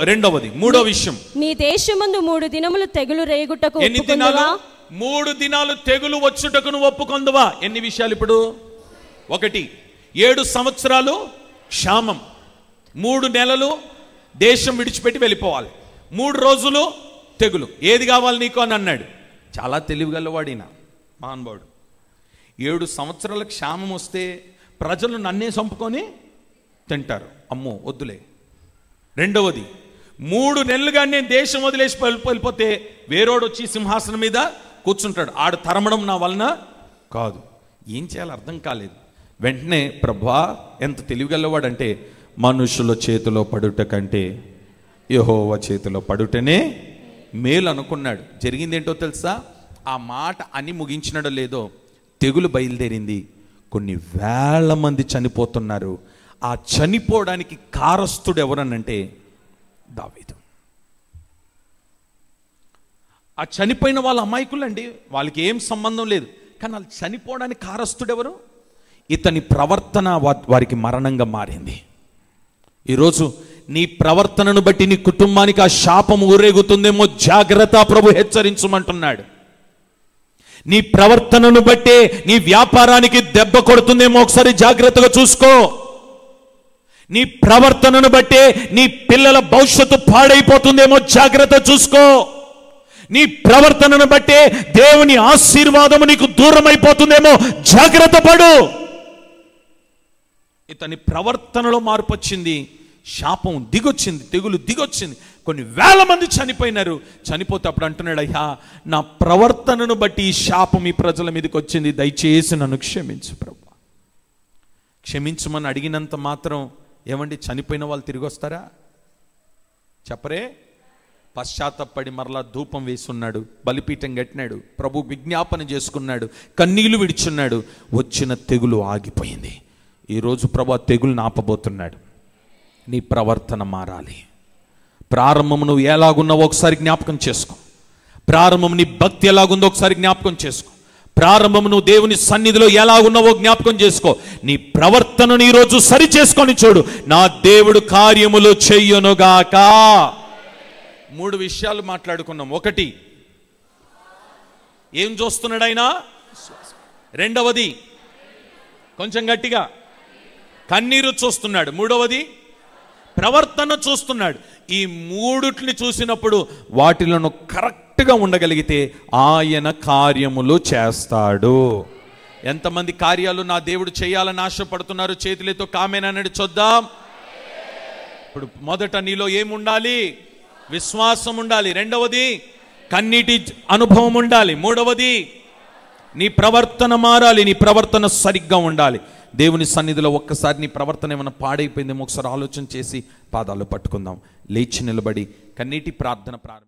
రెండవది, మూడో విషయం, నీ దేశమందు 3 దినములు తెగులు రేగుటకు ఎన్ని దినాలు? 3 దినాలు తెగులు వచ్చుటకు నువ్వు ఒప్పుకొందువా? ఎన్ని విషయాలు ఇప్పుడు? 1, 7 సంవత్సరాలు క్షామం, 3 నెలలు దేశం విడిచిపెట్టి వెళ్ళిపోవాలి, 3 రోజులు తెగులు. ఏది కావాలి నీకు అని అన్నాడు. చాలా తెలివిగలవాడిన మహానుభావుడు. 7 సంవత్సరాల క్షామం వస్తే ప్రజలు నన్నే చంపుకొని తింటారు, అమ్మో వద్దులే. రెండవది, 3 నెలలుగా నేను దేశం వదిలేసి వెళ్ళిపోతే వేరోడు వచ్చి సింహాసనం మీద కూర్చుంటాడు, ఆడు తరమడం నా వలన కాదు. ఏం చేయాలో అర్థం కాలేదు. వెంటనే ప్రభువా, ఎంత తెలివిగలవాడంటే, మనుషుల చేతిలో పడుట కంటే యెహోవా చేతిలో పడుటనే మేలు అనుకున్నాడు. జరిగిందేంటో తెలుసా? ఆ మాట అని ముగించినడో లేదో తెగులు బయలుదేరింది, కొన్ని వేల మంది చనిపోతున్నారు. ఆ చనిపోవడానికి కారస్తుడు ఎవరనంటే దావీదు. ఆ చనిపోయిన వాళ్ళ అమాయకులండి, వాళ్ళకి ఏం సంబంధం లేదు, కానీ వాళ్ళు చనిపోవడానికి కారస్తుడు ఎవరు? ఇతని ప్రవర్తన వారికి మరణంగా మారింది. ఈరోజు నీ ప్రవర్తనను బట్టి నీ కుటుంబానికి ఆ శాపం ఊరేగుతుందేమో, జాగ్రత్త, ప్రభు హెచ్చరించమంటున్నాడు. నీ ప్రవర్తనను బట్టే నీ వ్యాపారానికి దెబ్బ కొడుతుందేమో, ఒకసారి జాగ్రత్తగా చూసుకో. నీ ప్రవర్తనను బట్టే నీ పిల్లల భవిష్యత్తు పాడైపోతుందేమో, జాగ్రత్త చూసుకో. నీ ప్రవర్తనను బట్టే దేవుని ఆశీర్వాదము నీకు దూరం అయిపోతుందేమో, జాగ్రత్త పడు. ఇతని ప్రవర్తనలో మార్పు వచ్చింది, శాపం దిగొచ్చింది, తెగులు దిగొచ్చింది, కొన్ని వేల మంది చనిపోయినారు. చనిపోతే అప్పుడు అంటున్నాడు, అయ్యా నా ప్రవర్తనను బట్టి ఈ శాపం ఈ ప్రజల మీదకి వచ్చింది, దయచేసి నన్ను క్షమించు ప్రభు. క్షమించమని అడిగినంత మాత్రం ఏమండి చనిపోయిన వాళ్ళు తిరిగి వస్తారా? చెప్పరే. పశ్చాత్తపడి మరలా ధూపం వేసున్నాడు, బలిపీఠం కట్టినాడు, ప్రభు విజ్ఞాపన చేసుకున్నాడు, కన్నీళ్లు విడిచున్నాడు, వచ్చిన తెగులు ఆగిపోయింది. ఈరోజు ప్రభు తెగులు ఆపబోతున్నాడు. నీ ప్రవర్తన మారాలి. ప్రారంభం నువ్వు ఎలాగున్నావో ఒకసారి జ్ఞాపకం చేసుకో. ప్రారంభం నీ భక్తి ఎలాగుందో ఒకసారి జ్ఞాపకం చేసుకో. ప్రారంభం నువ్వు దేవుని సన్నిధిలో ఎలాగున్నావో జ్ఞాపకం చేసుకో. నీ ప్రవర్తనను ఈరోజు సరి చేసుకొని చూడు, నా దేవుడు కార్యములు చెయ్యనుగాక. 3 విషయాలు మాట్లాడుకున్నాం. 1, ఏం చూస్తున్నాడు ఆయన? రెండవది, కొంచెం గట్టిగా, కన్నీరు చూస్తున్నాడు. మూడవది, ప్రవర్తన చూస్తున్నాడు. ఈ 3 చూసినప్పుడు వాటిలను కరెక్ట్గా ఉండగలిగితే ఆయన కార్యములు చేస్తాడు. ఎంతమంది కార్యాలు నా దేవుడు చేయాలని ఆశపడుతున్నారు? చేతులతో కామేనని చూద్దాం. ఇప్పుడు మొదట నీలో ఏముండాలి? విశ్వాసం ఉండాలి. రెండవది, కన్నీటి అనుభవం ఉండాలి. మూడవది, నీ ప్రవర్తన మారాలి, నీ ప్రవర్తన సరిగ్గా ఉండాలి. దేవుని సన్నిధిలో ఒక్కసారి నీ ప్రవర్తన ఏమైనా పాడైపోయిందేమో ఒకసారి ఆలోచన చేసి పాదాలు పట్టుకుందాం. లేచి నిలబడి కన్నీటి ప్రార్థన ప్రారంభం.